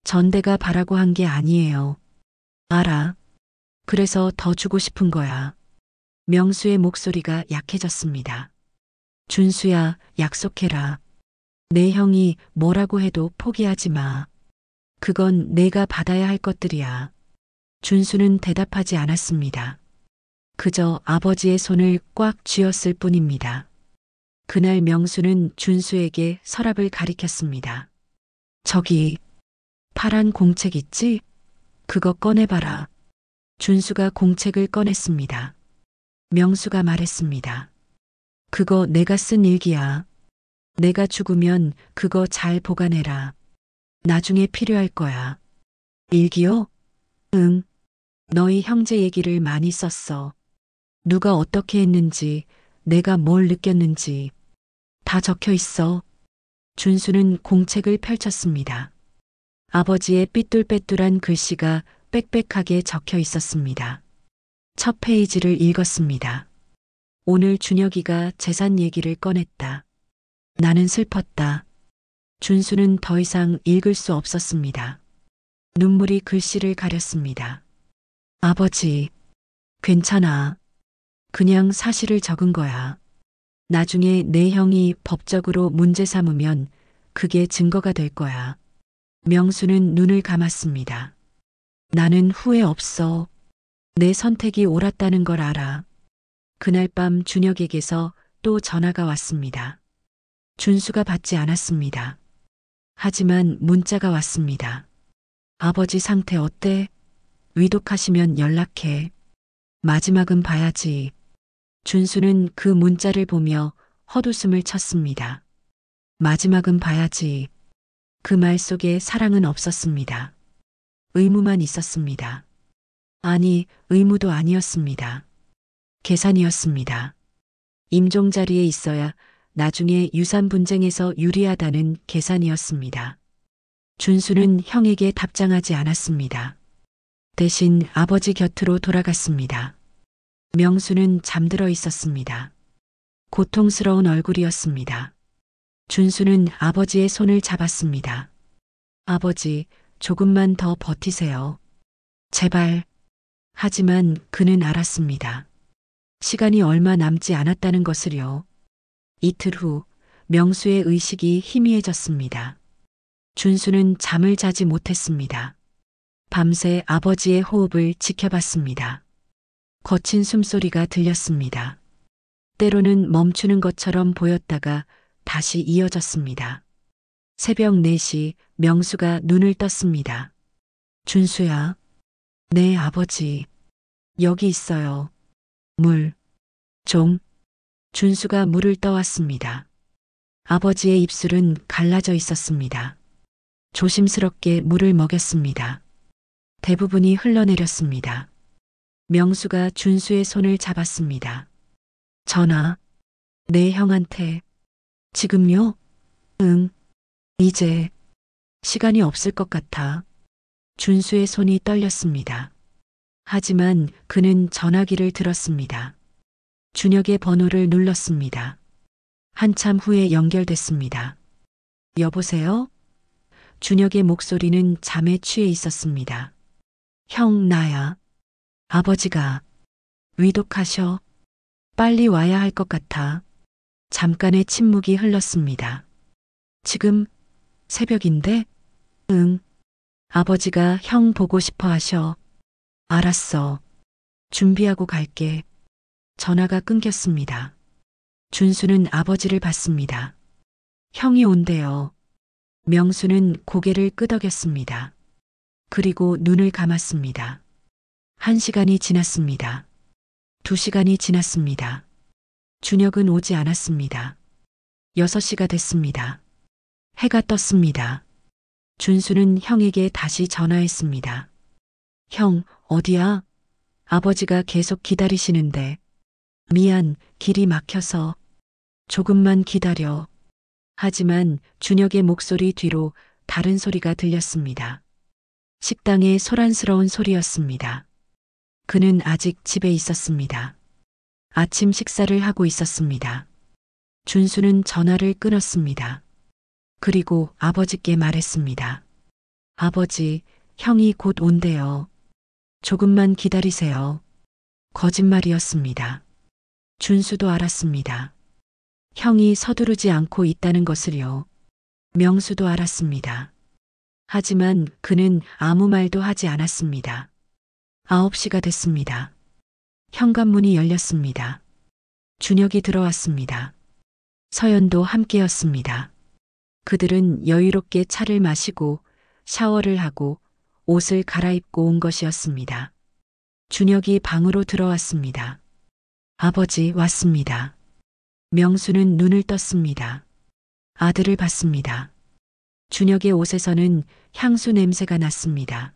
S1: 전대가 바라고 한 게 아니에요. 알아. 그래서 더 주고 싶은 거야. 명수의 목소리가 약해졌습니다. 준수야, 약속해라. 내 형이 뭐라고 해도 포기하지 마. 그건 내가 받아야 할 것들이야. 준수는 대답하지 않았습니다. 그저 아버지의 손을 꽉 쥐었을 뿐입니다. 그날 명수는 준수에게 서랍을 가리켰습니다. 저기, 파란 공책 있지? 그거 꺼내봐라. 준수가 공책을 꺼냈습니다. 명수가 말했습니다. 그거 내가 쓴 일기야. 내가 죽으면 그거 잘 보관해라. 나중에 필요할 거야. 일기요? 응. 너희 형제 얘기를 많이 썼어. 누가 어떻게 했는지, 내가 뭘 느꼈는지 다 적혀 있어. 준수는 공책을 펼쳤습니다. 아버지의 삐뚤빼뚤한 글씨가 빽빽하게 적혀 있었습니다. 첫 페이지를 읽었습니다. 오늘 준혁이가 재산 얘기를 꺼냈다. 나는 슬펐다. 준수는 더 이상 읽을 수 없었습니다. 눈물이 글씨를 가렸습니다. 아버지, 괜찮아. 그냥 사실을 적은 거야. 나중에 내 형이 법적으로 문제 삼으면 그게 증거가 될 거야. 명수는 눈을 감았습니다. 나는 후회 없어. 내 선택이 옳았다는 걸 알아. 그날 밤 준혁에게서 또 전화가 왔습니다. 준수가 받지 않았습니다. 하지만 문자가 왔습니다. 아버지 상태 어때? 위독하시면 연락해. 마지막은 봐야지. 준수는 그 문자를 보며 헛웃음을 쳤습니다. 마지막은 봐야지. 그 말 속에 사랑은 없었습니다. 의무만 있었습니다. 아니, 의무도 아니었습니다. 계산이었습니다. 임종 자리에 있어야 나중에 유산 분쟁에서 유리하다는 계산이었습니다. 준수는 형에게 답장하지 않았습니다. 대신 아버지 곁으로 돌아갔습니다. 명수는 잠들어 있었습니다. 고통스러운 얼굴이었습니다. 준수는 아버지의 손을 잡았습니다. 아버지, 조금만 더 버티세요. 제발. 하지만 그는 알았습니다. 시간이 얼마 남지 않았다는 것을요. 이틀 후 명수의 의식이 희미해졌습니다. 준수는 잠을 자지 못했습니다. 밤새 아버지의 호흡을 지켜봤습니다. 거친 숨소리가 들렸습니다. 때로는 멈추는 것처럼 보였다가 다시 이어졌습니다. 새벽 4시 명수가 눈을 떴습니다. 준수야. 네, 아버지. 여기 있어요. 물. 좀. 준수가 물을 떠왔습니다. 아버지의 입술은 갈라져 있었습니다. 조심스럽게 물을 먹였습니다. 대부분이 흘러내렸습니다. 명수가 준수의 손을 잡았습니다. 전화. 내 형한테. 지금요? 응. 이제. 시간이 없을 것 같아. 준수의 손이 떨렸습니다. 하지만 그는 전화기를 들었습니다. 준혁의 번호를 눌렀습니다. 한참 후에 연결됐습니다. 여보세요? 준혁의 목소리는 잠에 취해 있었습니다. 형, 나야. 아버지가 위독하셔. 빨리 와야 할 것 같아. 잠깐의 침묵이 흘렀습니다. 지금 새벽인데? 응. 아버지가 형 보고 싶어 하셔. 알았어. 준비하고 갈게. 전화가 끊겼습니다. 준수는 아버지를 봤습니다. 형이 온대요. 명수는 고개를 끄덕였습니다. 그리고 눈을 감았습니다. 1시간이 지났습니다. 2시간이 지났습니다. 준혁은 오지 않았습니다. 6시가 됐습니다. 해가 떴습니다. 준수는 형에게 다시 전화했습니다. 형, 어디야? 아버지가 계속 기다리시는데. 미안, 길이 막혀서. 조금만 기다려. 하지만 준혁의 목소리 뒤로 다른 소리가 들렸습니다. 식당의 소란스러운 소리였습니다. 그는 아직 집에 있었습니다. 아침 식사를 하고 있었습니다. 준수는 전화를 끊었습니다. 그리고 아버지께 말했습니다. 아버지, 형이 곧 온대요. 조금만 기다리세요. 거짓말이었습니다. 준수도 알았습니다. 형이 서두르지 않고 있다는 것을요. 명수도 알았습니다. 하지만 그는 아무 말도 하지 않았습니다. 9시가 됐습니다. 현관문이 열렸습니다. 준혁이 들어왔습니다. 서연도 함께였습니다. 그들은 여유롭게 차를 마시고 샤워를 하고 옷을 갈아입고 온 것이었습니다. 준혁이 방으로 들어왔습니다. 아버지 왔습니다. 명수는 눈을 떴습니다. 아들을 봤습니다. 준혁의 옷에서는 향수 냄새가 났습니다.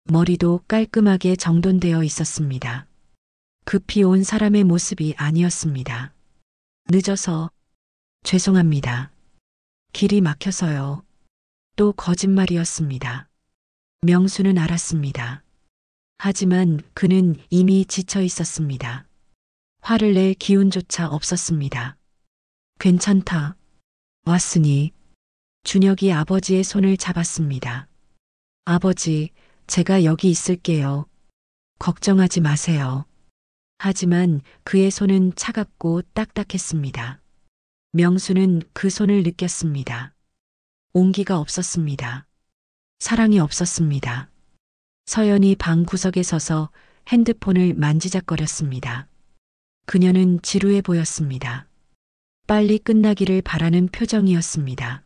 S1: 머리도 깔끔하게 정돈되어 있었습니다. 급히 온 사람의 모습이 아니었습니다. 늦어서 죄송합니다. 길이 막혀서요. 또 거짓말이었습니다. 명수는 알았습니다. 하지만 그는 이미 지쳐 있었습니다. 화를 낼 기운조차 없었습니다. 괜찮다. 왔으니. 준혁이 아버지의 손을 잡았습니다. 아버지, 제가 여기 있을게요. 걱정하지 마세요. 하지만 그의 손은 차갑고 딱딱했습니다. 명수는 그 손을 느꼈습니다. 온기가 없었습니다. 사랑이 없었습니다. 서연이 방 구석에 서서 핸드폰을 만지작거렸습니다. 그녀는 지루해 보였습니다. 빨리 끝나기를 바라는 표정이었습니다.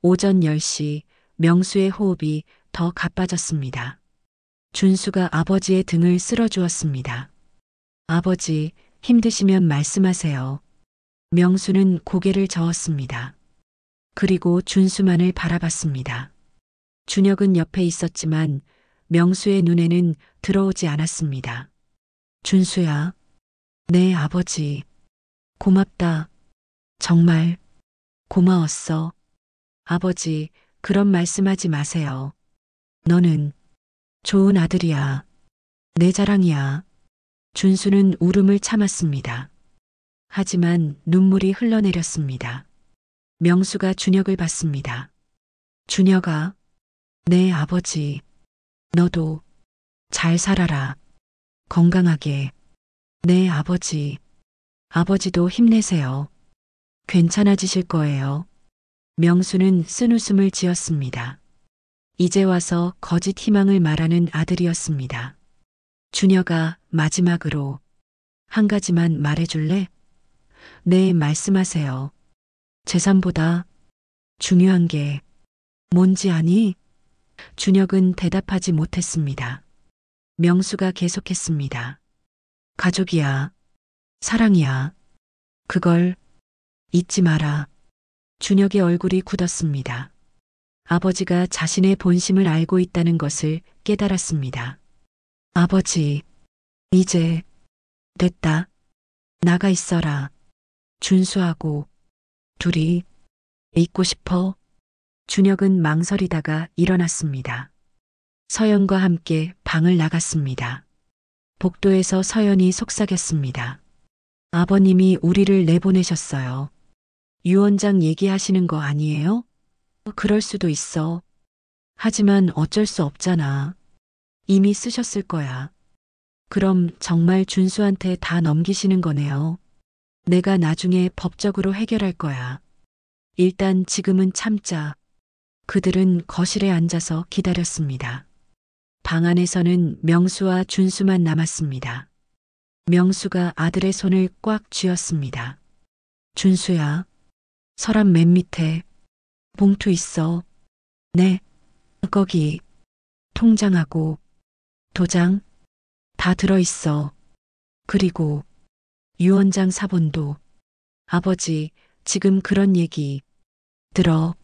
S1: 오전 10시 명수의 호흡이 더 가빠졌습니다. 준수가 아버지의 등을 쓸어주었습니다. 아버지, 힘드시면 말씀하세요. 명수는 고개를 저었습니다. 그리고 준수만을 바라봤습니다. 준혁은 옆에 있었지만 명수의 눈에는 들어오지 않았습니다. 준수야. 네, 아버지. 고맙다. 정말 고마웠어. 아버지, 그런 말씀하지 마세요. 너는 좋은 아들이야. 내 자랑이야. 준수는 울음을 참았습니다. 하지만 눈물이 흘러내렸습니다. 명수가 준혁을 봤습니다. 준혁아. 네, 아버지. 너도 잘 살아라. 건강하게. 네, 아버지. 아버지도 힘내세요. 괜찮아지실 거예요. 명수는 쓴웃음을 지었습니다. 이제 와서 거짓 희망을 말하는 아들이었습니다. 준혁아, 마지막으로 한 가지만 말해줄래? 네, 말씀하세요. 재산보다 중요한 게 뭔지 아니? 준혁은 대답하지 못했습니다. 명수가 계속했습니다. 가족이야. 사랑이야. 그걸 잊지 마라. 준혁의 얼굴이 굳었습니다. 아버지가 자신의 본심을 알고 있다는 것을 깨달았습니다. 아버지, 이제 됐다. 나가 있어라. 준수하고 둘이 있고 싶어. 준혁은 망설이다가 일어났습니다. 서연과 함께 방을 나갔습니다. 복도에서 서연이 속삭였습니다. 아버님이 우리를 내보내셨어요. 유 원장 얘기하시는 거 아니에요? 그럴 수도 있어. 하지만 어쩔 수 없잖아. 이미 쓰셨을 거야. 그럼 정말 준수한테 다 넘기시는 거네요. 내가 나중에 법적으로 해결할 거야. 일단 지금은 참자. 그들은 거실에 앉아서 기다렸습니다. 방 안에서는 명수와 준수만 남았습니다. 명수가 아들의 손을 꽉 쥐었습니다. 준수야, 서랍 맨 밑에 봉투 있어. 네, 거기 통장하고 도장 다 들어있어. 그리고 유 원장 사본도. 아버지, 지금 그런 얘기 들어.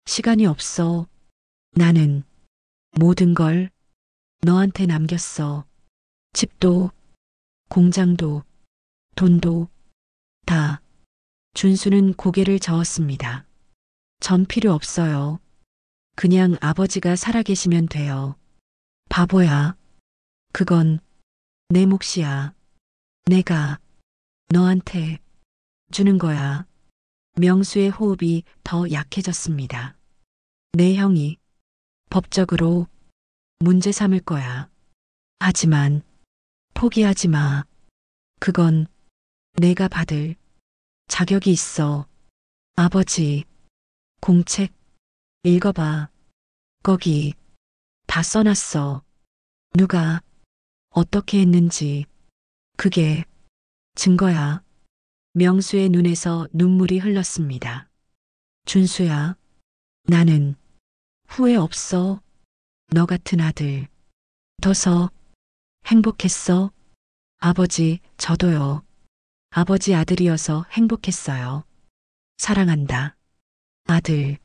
S1: 시간이 없어. 나는 모든 걸 너한테 남겼어. 집도, 공장도, 돈도, 다. 준수는 고개를 저었습니다. 전 필요 없어요. 그냥 아버지가 살아계시면 돼요. 바보야. 그건 내 몫이야. 내가 너한테 주는 거야. 명수의 호흡이 더 약해졌습니다. 내 형이 법적으로 문제 삼을 거야. 하지만 포기하지 마. 그건 내가 받을 자격이 있어. 아버지, 공책 읽어봐. 거기 다 써놨어. 누가 어떻게 했는지. 그게 증거야. 명수의 눈에서 눈물이 흘렀습니다. 준수야, 나는 후회 없어. 너 같은 아들. 둬서 행복했어. 아버지, 저도요. 아버지 아들이어서 행복했어요. 사랑한다. 아들.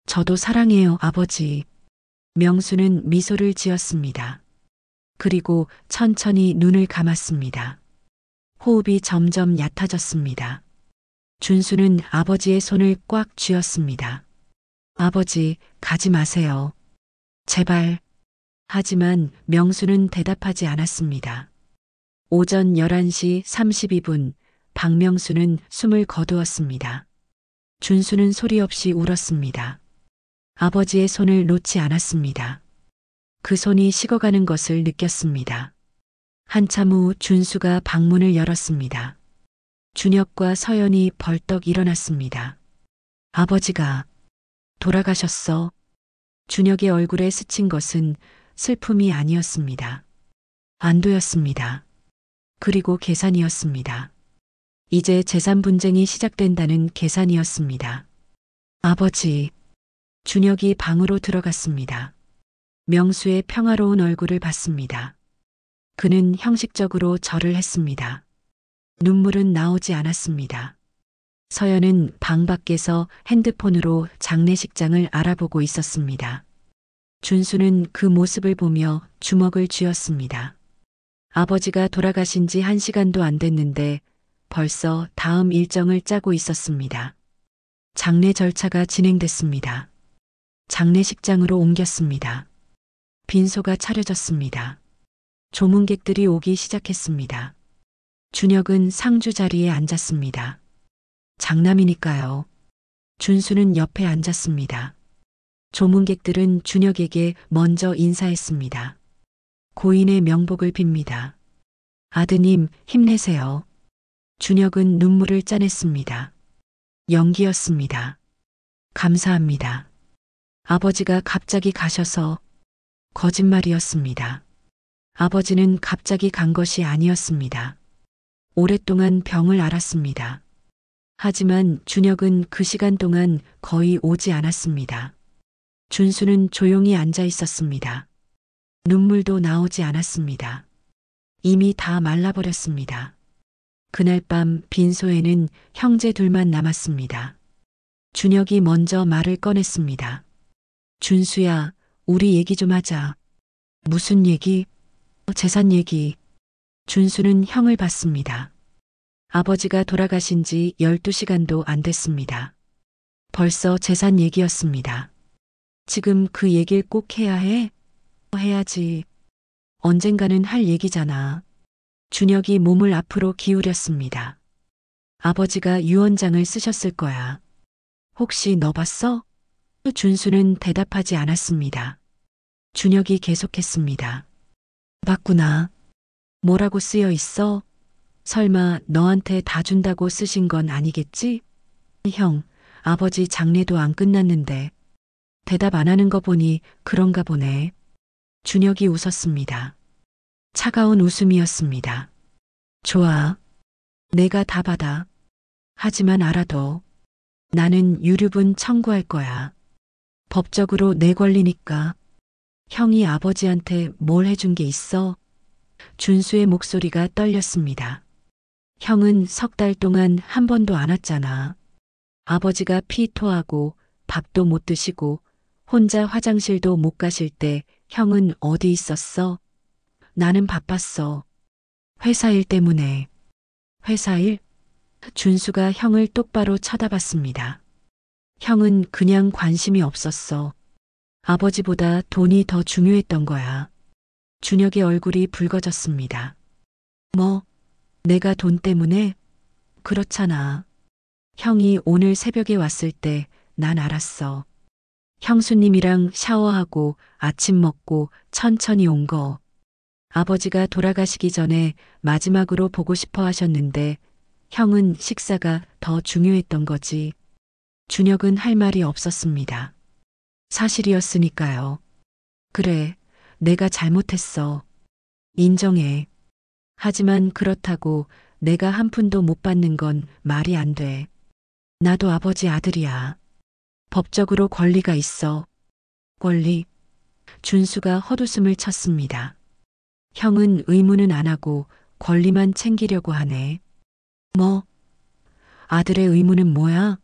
S1: 저도 사랑해요, 아버지. 명수는 미소를 지었습니다. 그리고 천천히 눈을 감았습니다. 호흡이 점점 얕아졌습니다. 준수는 아버지의 손을 꽉 쥐었습니다. 아버지, 가지 마세요. 제발. 하지만 명수는 대답하지 않았습니다. 오전 11시 32분, 박명수는 숨을 거두었습니다. 준수는 소리 없이 울었습니다. 아버지의 손을 놓지 않았습니다. 그 손이 식어가는 것을 느꼈습니다. 한참 후 준수가 방문을 열었습니다. 준혁과 서연이 벌떡 일어났습니다. 아버지가 돌아가셨어. 준혁의 얼굴에 스친 것은 슬픔이 아니었습니다. 안도였습니다. 그리고 계산이었습니다. 이제 재산 분쟁이 시작된다는 계산이었습니다. 아버지, 준혁이 방으로 들어갔습니다. 명수의 평화로운 얼굴을 봤습니다. 그는 형식적으로 절을 했습니다. 눈물은 나오지 않았습니다. 서연은 방 밖에서 핸드폰으로 장례식장을 알아보고 있었습니다. 준수는 그 모습을 보며 주먹을 쥐었습니다. 아버지가 돌아가신 지 1시간도 안 됐는데 벌써 다음 일정을 짜고 있었습니다. 장례 절차가 진행됐습니다. 장례식장으로 옮겼습니다. 빈소가 차려졌습니다. 조문객들이 오기 시작했습니다. 준혁은 상주 자리에 앉았습니다. 장남이니까요. 준수는 옆에 앉았습니다. 조문객들은 준혁에게 먼저 인사했습니다. 고인의 명복을 빕니다. 아드님, 힘내세요. 준혁은 눈물을 짜냈습니다. 연기였습니다. 감사합니다. 아버지가 갑자기 가셔서 거짓말이었습니다. 아버지는 갑자기 간 것이 아니었습니다. 오랫동안 병을 앓았습니다. 하지만 준혁은 그 시간 동안 거의 오지 않았습니다. 준수는 조용히 앉아 있었습니다. 눈물도 나오지 않았습니다. 이미 다 말라버렸습니다. 그날 밤 빈소에는 형제 둘만 남았습니다. 준혁이 먼저 말을 꺼냈습니다. 준수야, 우리 얘기 좀 하자. 무슨 얘기? 재산 얘기. 준수는 형을 봤습니다. 아버지가 돌아가신 지 12시간도 안 됐습니다. 벌써 재산 얘기였습니다. 지금 그 얘기를 꼭 해야 해? 해야지. 언젠가는 할 얘기잖아. 준혁이 몸을 앞으로 기울였습니다. 아버지가 유언장을 쓰셨을 거야. 혹시 너 봤어? 준수는 대답하지 않았습니다. 준혁이 계속했습니다. 봤구나. 뭐라고 쓰여 있어? 설마 너한테 다 준다고 쓰신 건 아니겠지? 형, 아버지 장례도 안 끝났는데 대답 안 하는 거 보니 그런가 보네. 준혁이 웃었습니다. 차가운 웃음이었습니다. 좋아. 내가 다 받아. 하지만 알아둬. 나는 유류분 청구할 거야. 법적으로 내 권리니까. 형이 아버지한테 뭘 해준 게 있어? 준수의 목소리가 떨렸습니다. 형은 3달 동안 한 번도 안 왔잖아. 아버지가 피토하고 밥도 못 드시고 혼자 화장실도 못 가실 때 형은 어디 있었어? 나는 바빴어. 회사 일 때문에. 회사 일? 준수가 형을 똑바로 쳐다봤습니다. 형은 그냥 관심이 없었어. 아버지보다 돈이 더 중요했던 거야. 준혁의 얼굴이 붉어졌습니다. 뭐, 내가 돈 때문에? 그렇잖아. 형이 오늘 새벽에 왔을 때 난 알았어. 형수님이랑 샤워하고 아침 먹고 천천히 온 거. 아버지가 돌아가시기 전에 마지막으로 보고 싶어 하셨는데 형은 식사가 더 중요했던 거지. 준혁은 할 말이 없었습니다. 사실이었으니까요. 그래, 내가 잘못했어. 인정해. 하지만 그렇다고 내가 한 푼도 못 받는 건 말이 안 돼. 나도 아버지 아들이야. 법적으로 권리가 있어. 권리? 준수가 헛웃음을 쳤습니다. 형은 의무는 안 하고 권리만 챙기려고 하네. 뭐? 아들의 의무는 뭐야?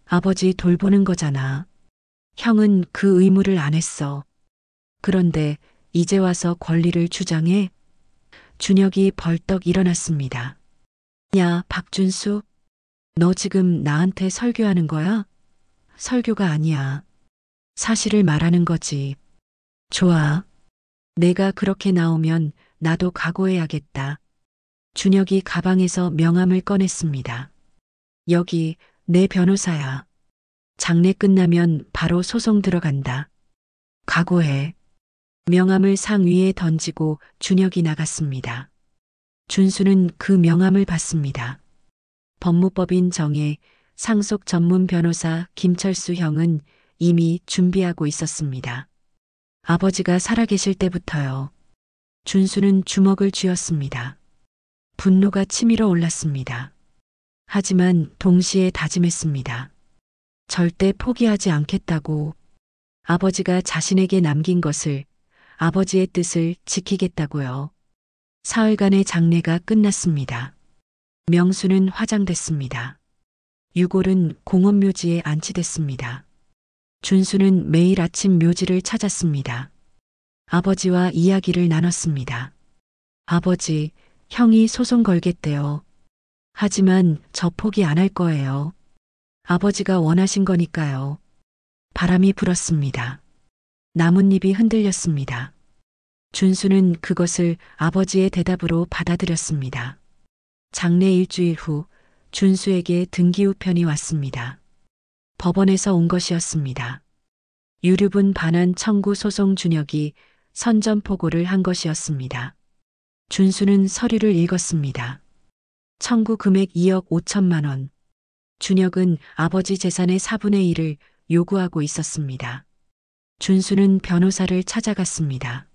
S1: 아버지 돌보는 거잖아. 형은 그 의무를 안 했어. 그런데 이제 와서 권리를 주장해? 준혁이 벌떡 일어났습니다. 야, 박준수. 너 지금 나한테 설교하는 거야? 설교가 아니야. 사실을 말하는 거지. 좋아. 내가 그렇게 나오면 나도 각오해야겠다. 준혁이 가방에서 명함을 꺼냈습니다. 여기 내 변호사야. 장례 끝나면 바로 소송 들어간다. 각오해. 명함을 상 위에 던지고 준혁이 나갔습니다. 준수는 그 명함을 받습니다. 법무법인 정혜 상속 전문 변호사 김철수 형은 이미 준비하고 있었습니다. 아버지가 살아계실 때부터요. 준수는 주먹을 쥐었습니다. 분노가 치밀어 올랐습니다. 하지만 동시에 다짐했습니다. 절대 포기하지 않겠다고. 아버지가 자신에게 남긴 것을, 아버지의 뜻을 지키겠다고요. 사흘간의 장례가 끝났습니다. 명수는 화장됐습니다. 유골은 공원묘지에 안치됐습니다. 준수는 매일 아침 묘지를 찾았습니다. 아버지와 이야기를 나눴습니다. 아버지, 형이 소송 걸겠대요. 하지만 저 포기 안 할 거예요. 아버지가 원하신 거니까요. 바람이 불었습니다. 나뭇잎이 흔들렸습니다. 준수는 그것을 아버지의 대답으로 받아들였습니다. 장례 일주일 후 준수에게 등기우편이 왔습니다. 법원에서 온 것이었습니다. 유류분 반환 청구 소송 준혁이 선전포고를 한 것이었습니다. 준수는 서류를 읽었습니다. 청구 금액 2억 5천만 원. 준혁은 아버지 재산의 4분의 1을 요구하고 있었습니다. 준수는 변호사를 찾아갔습니다.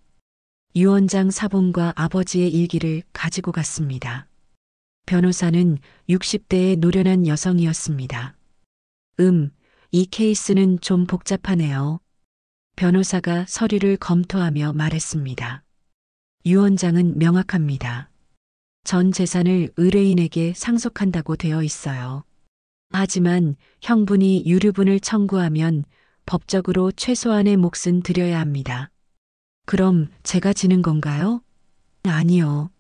S1: 유언장 사본과 아버지의 일기를 가지고 갔습니다. 변호사는 60대의 노련한 여성이었습니다. 이 케이스는 좀 복잡하네요. 변호사가 서류를 검토하며 말했습니다. 유언장은 명확합니다. 전 재산을 의뢰인에게 상속한다고 되어 있어요. 하지만 형분이 유류분을 청구하면 법적으로 최소한의 몫은 드려야 합니다. 그럼 제가 지는 건가요? 아니요.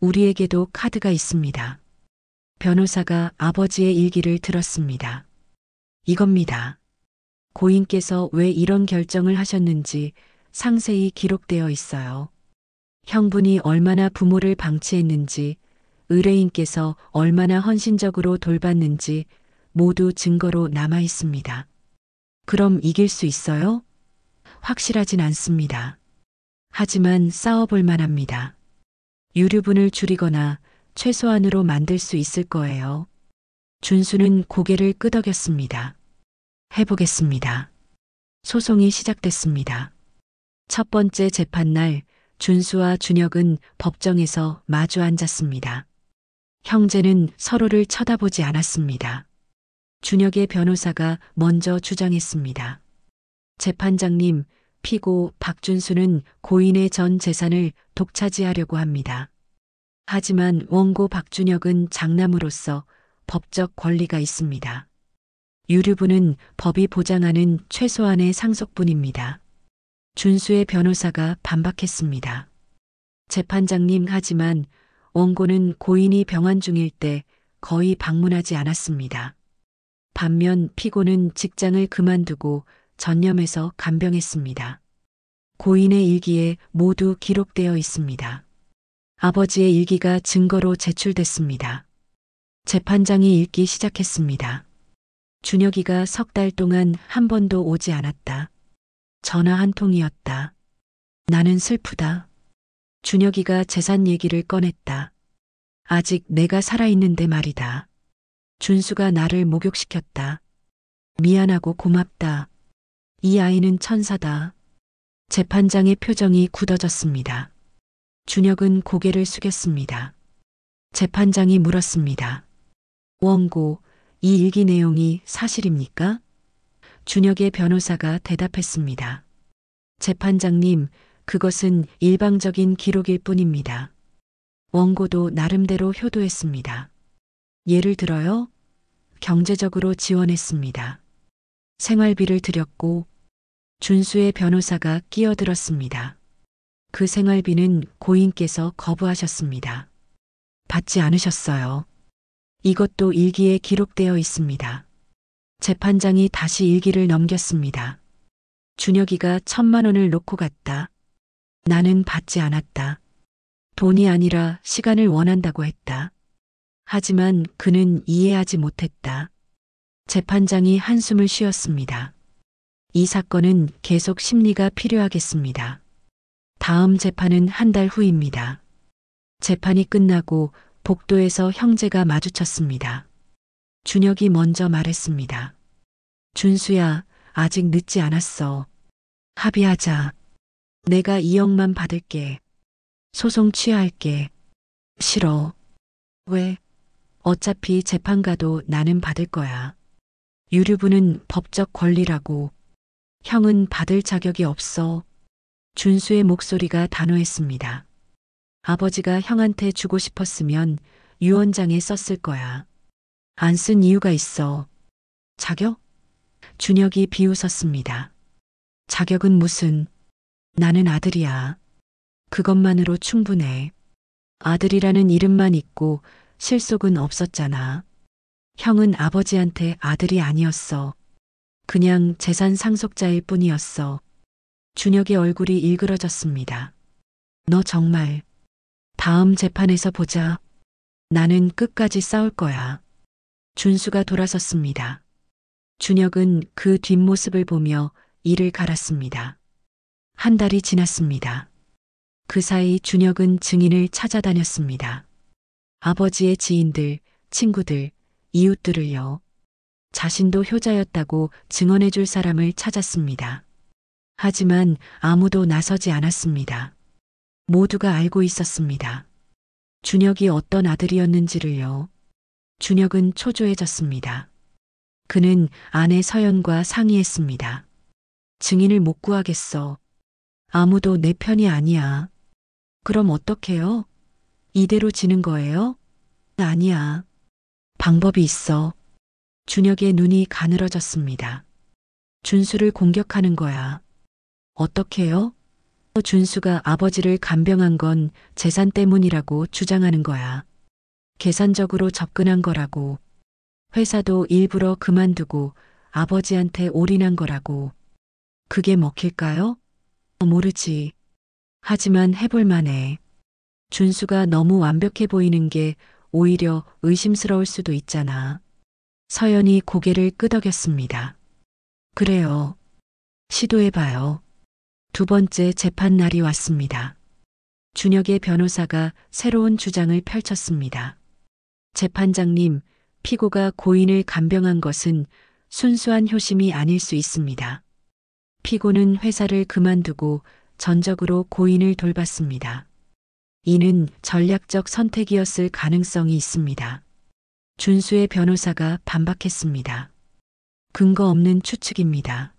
S1: 우리에게도 카드가 있습니다. 변호사가 아버지의 일기를 들었습니다. 이겁니다. 고인께서 왜 이런 결정을 하셨는지 상세히 기록되어 있어요. 형분이 얼마나 부모를 방치했는지, 의뢰인께서 얼마나 헌신적으로 돌봤는지 모두 증거로 남아 있습니다. 그럼 이길 수 있어요? 확실하진 않습니다. 하지만 싸워볼 만합니다. 유류분을 줄이거나 최소한으로 만들 수 있을 거예요. 준수는 고개를 끄덕였습니다. 해보겠습니다. 소송이 시작됐습니다. 첫 번째 재판날 준수와 준혁은 법정에서 마주 앉았습니다. 형제는 서로를 쳐다보지 않았습니다. 준혁의 변호사가 먼저 주장했습니다. 재판장님, 피고 박준수는 고인의 전 재산을 독차지하려고 합니다. 하지만 원고 박준혁은 장남으로서 법적 권리가 있습니다. 유류분은 법이 보장하는 최소한의 상속분입니다. 준수의 변호사가 반박했습니다. 재판장님, 하지만 원고는 고인이 병환 중일 때 거의 방문하지 않았습니다. 반면 피고는 직장을 그만두고 전념해서 간병했습니다. 고인의 일기에 모두 기록되어 있습니다. 아버지의 일기가 증거로 제출됐습니다. 재판장이 읽기 시작했습니다. 준혁이가 3달 동안 한 번도 오지 않았다. 전화 한 통이었다. 나는 슬프다. 준혁이가 재산 얘기를 꺼냈다. 아직 내가 살아있는데 말이다. 준수가 나를 목욕시켰다. 미안하고 고맙다. 이 아이는 천사다. 재판장의 표정이 굳어졌습니다. 준혁은 고개를 숙였습니다. 재판장이 물었습니다. 원고, 이 일기 내용이 사실입니까? 준혁의 변호사가 대답했습니다. 재판장님, 그것은 일방적인 기록일 뿐입니다. 원고도 나름대로 효도했습니다. 예를 들어요? 경제적으로 지원했습니다. 생활비를 드렸고, 준수의 변호사가 끼어들었습니다. 그 생활비는 고인께서 거부하셨습니다. 받지 않으셨어요. 이것도 일기에 기록되어 있습니다. 재판장이 다시 일기를 넘겼습니다. 준혁이가 1,000만 원을 놓고 갔다. 나는 받지 않았다. 돈이 아니라 시간을 원한다고 했다. 하지만 그는 이해하지 못했다. 재판장이 한숨을 쉬었습니다. 이 사건은 계속 심리가 필요하겠습니다. 다음 재판은 한 달 후입니다. 재판이 끝나고 복도에서 형제가 마주쳤습니다. 준혁이 먼저 말했습니다. 준수야, 아직 늦지 않았어. 합의하자. 내가 2억만 받을게. 소송 취하할게. 싫어. 왜? 어차피 재판 가도 나는 받을 거야. 유류분은 법적 권리라고. 형은 받을 자격이 없어. 준수의 목소리가 단호했습니다. 아버지가 형한테 주고 싶었으면 유언장에 썼을 거야. 안 쓴 이유가 있어. 자격? 준혁이 비웃었습니다. 자격은 무슨. 나는 아들이야. 그것만으로 충분해. 아들이라는 이름만 있고 실속은 없었잖아. 형은 아버지한테 아들이 아니었어. 그냥 재산 상속자일 뿐이었어. 준혁의 얼굴이 일그러졌습니다. 너 정말. 다음 재판에서 보자. 나는 끝까지 싸울 거야. 준수가 돌아섰습니다. 준혁은 그 뒷모습을 보며 이를 갈았습니다. 한 달이 지났습니다. 그 사이 준혁은 증인을 찾아다녔습니다. 아버지의 지인들, 친구들, 이웃들을요. 자신도 효자였다고 증언해줄 사람을 찾았습니다. 하지만 아무도 나서지 않았습니다. 모두가 알고 있었습니다. 준혁이 어떤 아들이었는지를요. 준혁은 초조해졌습니다. 그는 아내 서연과 상의했습니다. 증인을 못 구하겠어. 아무도 내 편이 아니야. 그럼 어떡해요? 이대로 지는 거예요? 아니야. 방법이 있어. 준혁의 눈이 가늘어졌습니다. 준수를 공격하는 거야. 어떻게요? 준수가 아버지를 간병한 건 재산 때문이라고 주장하는 거야. 계산적으로 접근한 거라고. 회사도 일부러 그만두고 아버지한테 올인한 거라고. 그게 먹힐까요? 모르지. 하지만 해볼 만해. 준수가 너무 완벽해 보이는 게 오히려 의심스러울 수도 있잖아. 서연이 고개를 끄덕였습니다. 그래요. 시도해봐요. 두 번째 재판 날이 왔습니다. 준혁의 변호사가 새로운 주장을 펼쳤습니다. 재판장님, 피고가 고인을 간병한 것은 순수한 효심이 아닐 수 있습니다. 피고는 회사를 그만두고 전적으로 고인을 돌봤습니다. 이는 전략적 선택이었을 가능성이 있습니다. 준수의 변호사가 반박했습니다. 근거 없는 추측입니다.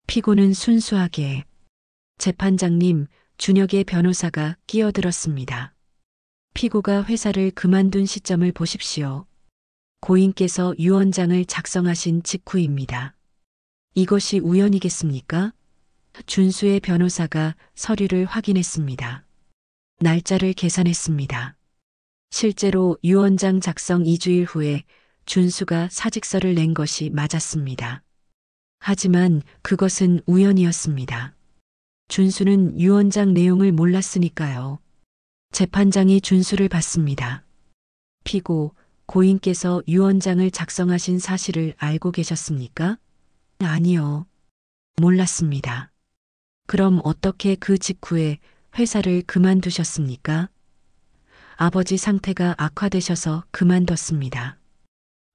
S1: 피고는 순수하게. 재판장님, 준혁의 변호사가 끼어들었습니다. 피고가 회사를 그만둔 시점을 보십시오. 고인께서 유언장을 작성하신 직후입니다. 이것이 우연이겠습니까? 준수의 변호사가 서류를 확인했습니다. 날짜를 계산했습니다. 실제로 유언장 작성 2주일 후에 준수가 사직서를 낸 것이 맞았습니다. 하지만 그것은 우연이었습니다. 준수는 유언장 내용을 몰랐으니까요. 재판장이 준수를 받습니다. 피고, 고인께서 유언장을 작성하신 사실을 알고 계셨습니까? 아니요. 몰랐습니다. 그럼 어떻게 그 직후에 회사를 그만두셨습니까? 아버지 상태가 악화되셔서 그만뒀습니다.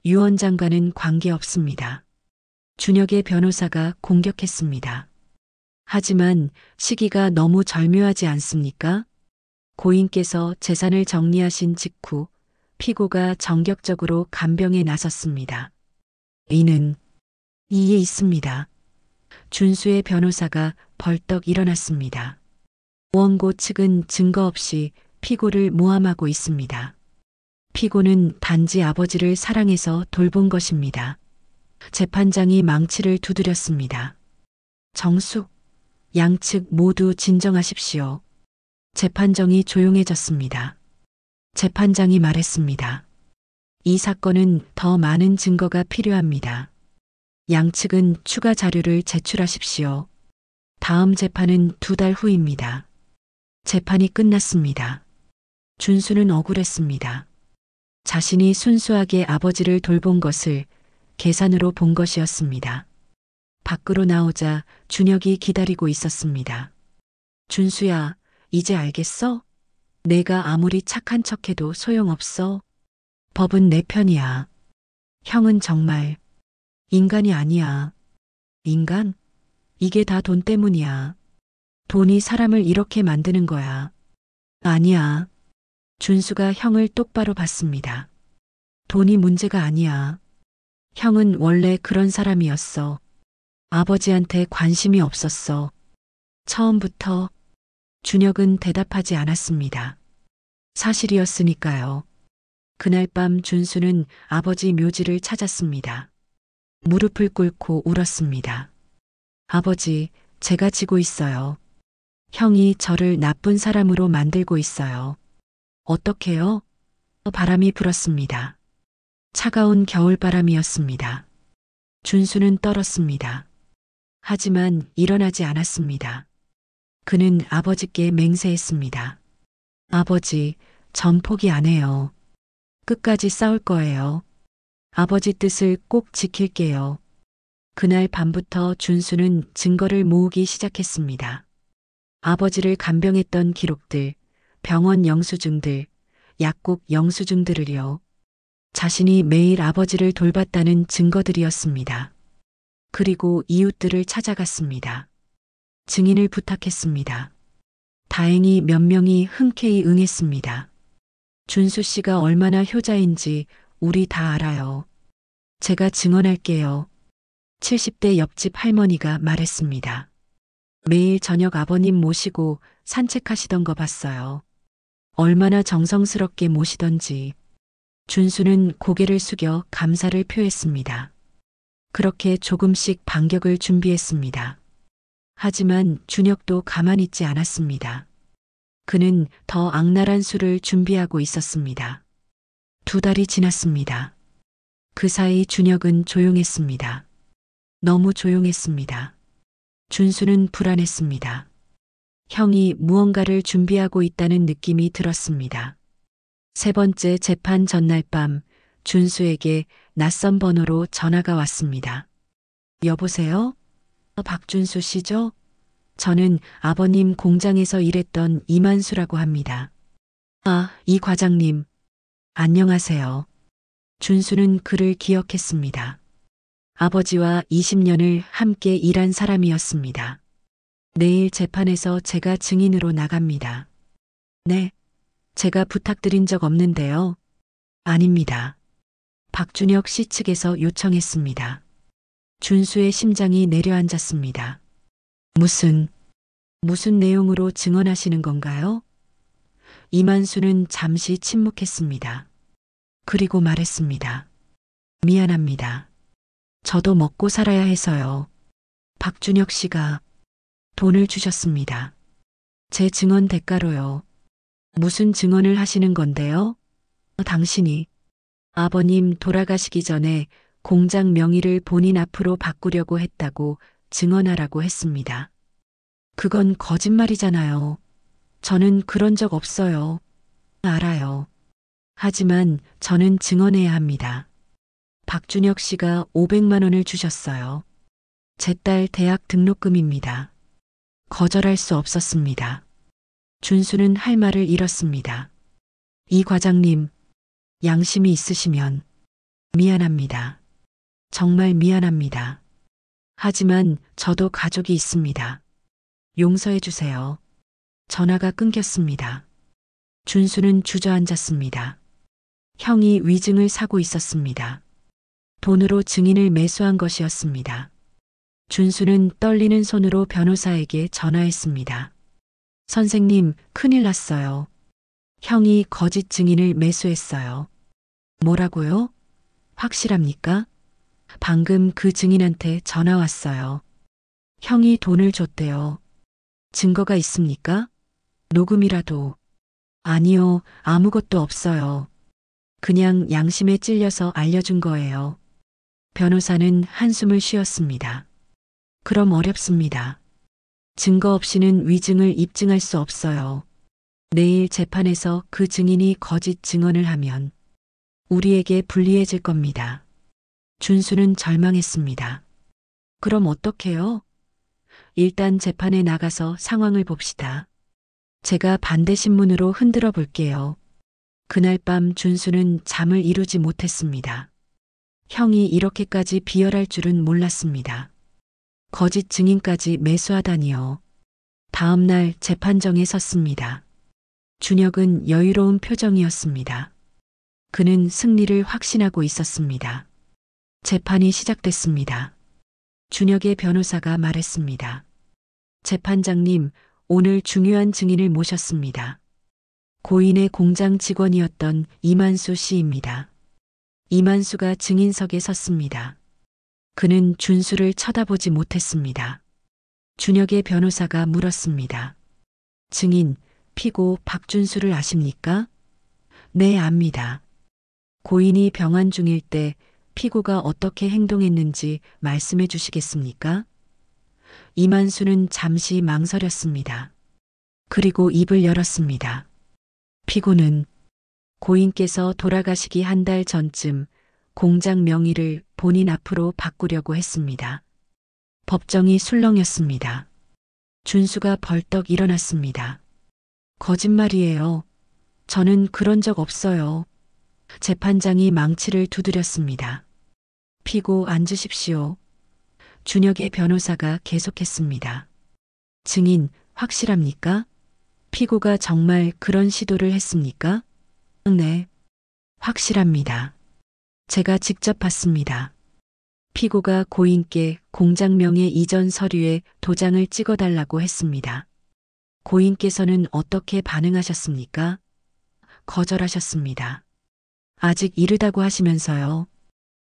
S1: 유언장과는 관계없습니다. 준혁의 변호사가 공격했습니다. 하지만 시기가 너무 절묘하지 않습니까? 고인께서 재산을 정리하신 직후 피고가 정격적으로 간병에 나섰습니다. 이는 이에 있습니다. 준수의 변호사가 벌떡 일어났습니다. 원고 측은 증거 없이 피고를 모함하고 있습니다. 피고는 단지 아버지를 사랑해서 돌본 것입니다. 재판장이 망치를 두드렸습니다. 정숙, 양측 모두 진정하십시오. 재판정이 조용해졌습니다. 재판장이 말했습니다. 이 사건은 더 많은 증거가 필요합니다. 양측은 추가 자료를 제출하십시오. 다음 재판은 2달 후입니다. 재판이 끝났습니다. 준수는 억울했습니다. 자신이 순수하게 아버지를 돌본 것을 계산으로 본 것이었습니다. 밖으로 나오자 준혁이 기다리고 있었습니다. 준수야, 이제 알겠어? 내가 아무리 착한 척해도 소용없어. 법은 내 편이야. 형은 정말 인간이 아니야. 인간? 이게 다 돈 때문이야. 돈이 사람을 이렇게 만드는 거야. 아니야. 준수가 형을 똑바로 봤습니다. 돈이 문제가 아니야. 형은 원래 그런 사람이었어. 아버지한테 관심이 없었어. 처음부터. 준혁은 대답하지 않았습니다. 사실이었으니까요. 그날 밤 준수는 아버지 묘지를 찾았습니다. 무릎을 꿇고 울었습니다. 아버지, 제가 지고 있어요. 형이 저를 나쁜 사람으로 만들고 있어요. 어떻게요? 바람이 불었습니다. 차가운 겨울바람이었습니다. 준수는 떨었습니다. 하지만 일어나지 않았습니다. 그는 아버지께 맹세했습니다. 아버지, 전 포기 안 해요. 끝까지 싸울 거예요. 아버지 뜻을 꼭 지킬게요. 그날 밤부터 준수는 증거를 모으기 시작했습니다. 아버지를 간병했던 기록들, 병원 영수증들, 약국 영수증들을요. 자신이 매일 아버지를 돌봤다는 증거들이었습니다. 그리고 이웃들을 찾아갔습니다. 증인을 부탁했습니다. 다행히 몇 명이 흔쾌히 응했습니다. 준수 씨가 얼마나 효자인지 우리 다 알아요. 제가 증언할게요. 70대 옆집 할머니가 말했습니다. 매일 저녁 아버님 모시고 산책하시던 거 봤어요. 얼마나 정성스럽게 모시던지. 준수는 고개를 숙여 감사를 표했습니다. 그렇게 조금씩 반격을 준비했습니다. 하지만 준혁도 가만히 있지 않았습니다. 그는 더 악랄한 수를 준비하고 있었습니다. 2달이 지났습니다. 그 사이 준혁은 조용했습니다. 너무 조용했습니다. 준수는 불안했습니다. 형이 무언가를 준비하고 있다는 느낌이 들었습니다. 3번째 재판 전날 밤 준수에게 낯선 번호로 전화가 왔습니다. 여보세요? 박준수 씨죠? 저는 아버님 공장에서 일했던 이만수라고 합니다. 아, 이 과장님. 안녕하세요. 준수는 그를 기억했습니다. 아버지와 20년을 함께 일한 사람이었습니다. 내일 재판에서 제가 증인으로 나갑니다. 네, 제가 부탁드린 적 없는데요. 아닙니다. 박준혁 씨 측에서 요청했습니다. 준수의 심장이 내려앉았습니다. 무슨 내용으로 증언하시는 건가요? 이만수는 잠시 침묵했습니다. 그리고 말했습니다. 미안합니다. 저도 먹고 살아야 해서요. 박준혁 씨가 돈을 주셨습니다. 제 증언 대가로요. 무슨 증언을 하시는 건데요? 당신이 아버님 돌아가시기 전에 공장 명의를 본인 앞으로 바꾸려고 했다고 증언하라고 했습니다. 그건 거짓말이잖아요. 저는 그런 적 없어요. 알아요. 하지만 저는 증언해야 합니다. 박준혁 씨가 500만 원을 주셨어요. 제 딸 대학 등록금입니다. 거절할 수 없었습니다. 준수는 할 말을 잃었습니다. 이 과장님, 양심이 있으시면 미안합니다. 정말 미안합니다. 하지만 저도 가족이 있습니다. 용서해 주세요. 전화가 끊겼습니다. 준수는 주저앉았습니다. 형이 위증을 사고 있었습니다. 돈으로 증인을 매수한 것이었습니다. 준수는 떨리는 손으로 변호사에게 전화했습니다. 선생님, 큰일 났어요. 형이 거짓 증인을 매수했어요. 뭐라고요? 확실합니까? 방금 그 증인한테 전화 왔어요. 형이 돈을 줬대요. 증거가 있습니까? 녹음이라도. 아니요, 아무것도 없어요. 그냥 양심에 찔려서 알려준 거예요. 변호사는 한숨을 쉬었습니다. 그럼 어렵습니다. 증거 없이는 위증을 입증할 수 없어요. 내일 재판에서 그 증인이 거짓 증언을 하면 우리에게 불리해질 겁니다. 준수는 절망했습니다. 그럼 어떡해요? 일단 재판에 나가서 상황을 봅시다. 제가 반대 신문으로 흔들어 볼게요. 그날 밤 준수는 잠을 이루지 못했습니다. 형이 이렇게까지 비열할 줄은 몰랐습니다. 거짓 증인까지 매수하다니요. 다음 날 재판정에 섰습니다. 준혁은 여유로운 표정이었습니다. 그는 승리를 확신하고 있었습니다. 재판이 시작됐습니다. 준혁의 변호사가 말했습니다. 재판장님, 오늘 중요한 증인을 모셨습니다. 고인의 공장 직원이었던 이만수 씨입니다. 이만수가 증인석에 섰습니다. 그는 준수를 쳐다보지 못했습니다. 준혁의 변호사가 물었습니다. 증인, 피고 박준수를 아십니까? 네, 압니다. 고인이 병환 중일 때 피고가 어떻게 행동했는지 말씀해 주시겠습니까? 이만수는 잠시 망설였습니다. 그리고 입을 열었습니다. 피고는 고인께서 돌아가시기 한 달 전쯤 공장 명의를 본인 앞으로 바꾸려고 했습니다. 법정이 술렁였습니다. 준수가 벌떡 일어났습니다. 거짓말이에요. 저는 그런 적 없어요. 재판장이 망치를 두드렸습니다. 피고 앉으십시오. 준혁의 변호사가 계속했습니다. 증인, 확실합니까? 피고가 정말 그런 시도를 했습니까? 네, 확실합니다. 제가 직접 봤습니다. 피고가 고인께 공장명의 이전 서류에 도장을 찍어달라고 했습니다. 고인께서는 어떻게 반응하셨습니까? 거절하셨습니다. 아직 이르다고 하시면서요.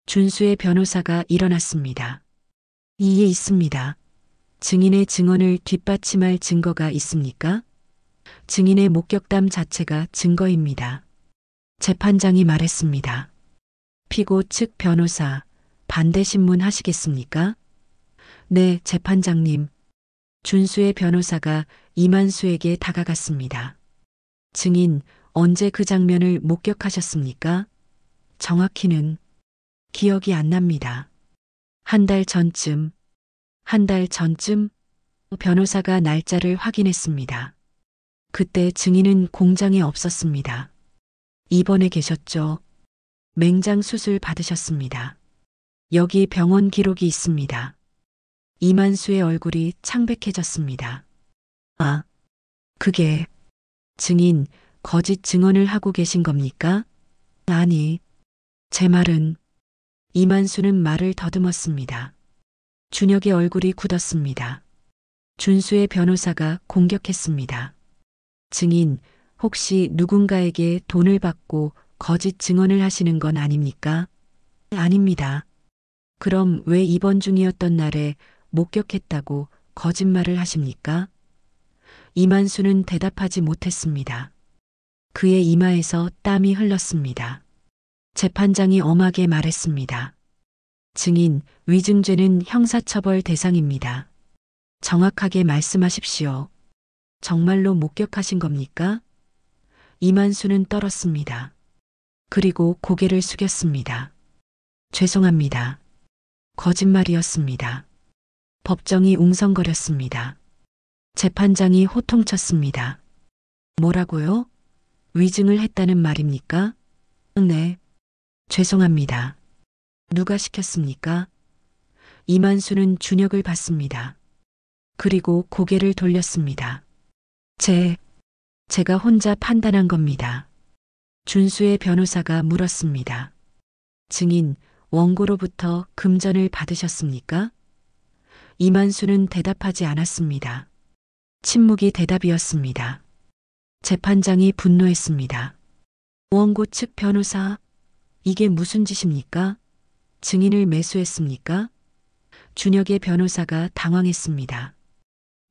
S1: 준수의 변호사가 일어났습니다. 이에 있습니다. 증인의 증언을 뒷받침할 증거가 있습니까? 증인의 목격담 자체가 증거입니다. 재판장이 말했습니다. 피고 측 변호사, 반대 신문 하시겠습니까? 네, 재판장님. 준수의 변호사가 이만수에게 다가갔습니다. 증인, 언제 그 장면을 목격하셨습니까? 정확히는 기억이 안 납니다. 한 달 전쯤. 한 달 전쯤? 변호사가 날짜를 확인했습니다. 그때 증인은 공장에 없었습니다. 입원해 계셨죠? 맹장 수술 받으셨습니다. 여기 병원 기록이 있습니다. 이만수의 얼굴이 창백해졌습니다. 아, 그게 증인, 거짓 증언을 하고 계신 겁니까? 아니, 제 말은 이만수는 말을 더듬었습니다. 준혁의 얼굴이 굳었습니다. 준수의 변호사가 공격했습니다. 증인, 혹시 누군가에게 돈을 받고 거짓 증언을 하시는 건 아닙니까? 아닙니다. 그럼 왜 입원 중이었던 날에 목격했다고 거짓말을 하십니까? 이만수는 대답하지 못했습니다. 그의 이마에서 땀이 흘렀습니다. 재판장이 엄하게 말했습니다. 증인, 위증죄는 형사처벌 대상입니다. 정확하게 말씀하십시오. 정말로 목격하신 겁니까? 이만수는 떨었습니다. 그리고 고개를 숙였습니다. 죄송합니다. 거짓말이었습니다. 법정이 웅성거렸습니다. 재판장이 호통쳤습니다. 뭐라고요? 위증을 했다는 말입니까? 네. 죄송합니다. 누가 시켰습니까? 이만수는 준혁을 봤습니다. 그리고 고개를 돌렸습니다. 제가 혼자 판단한 겁니다. 준수의 변호사가 물었습니다. 증인, 원고로부터 금전을 받으셨습니까? 이만수는 대답하지 않았습니다. 침묵이 대답이었습니다. 재판장이 분노했습니다. 원고 측 변호사, 이게 무슨 짓입니까? 증인을 매수했습니까? 준혁의 변호사가 당황했습니다.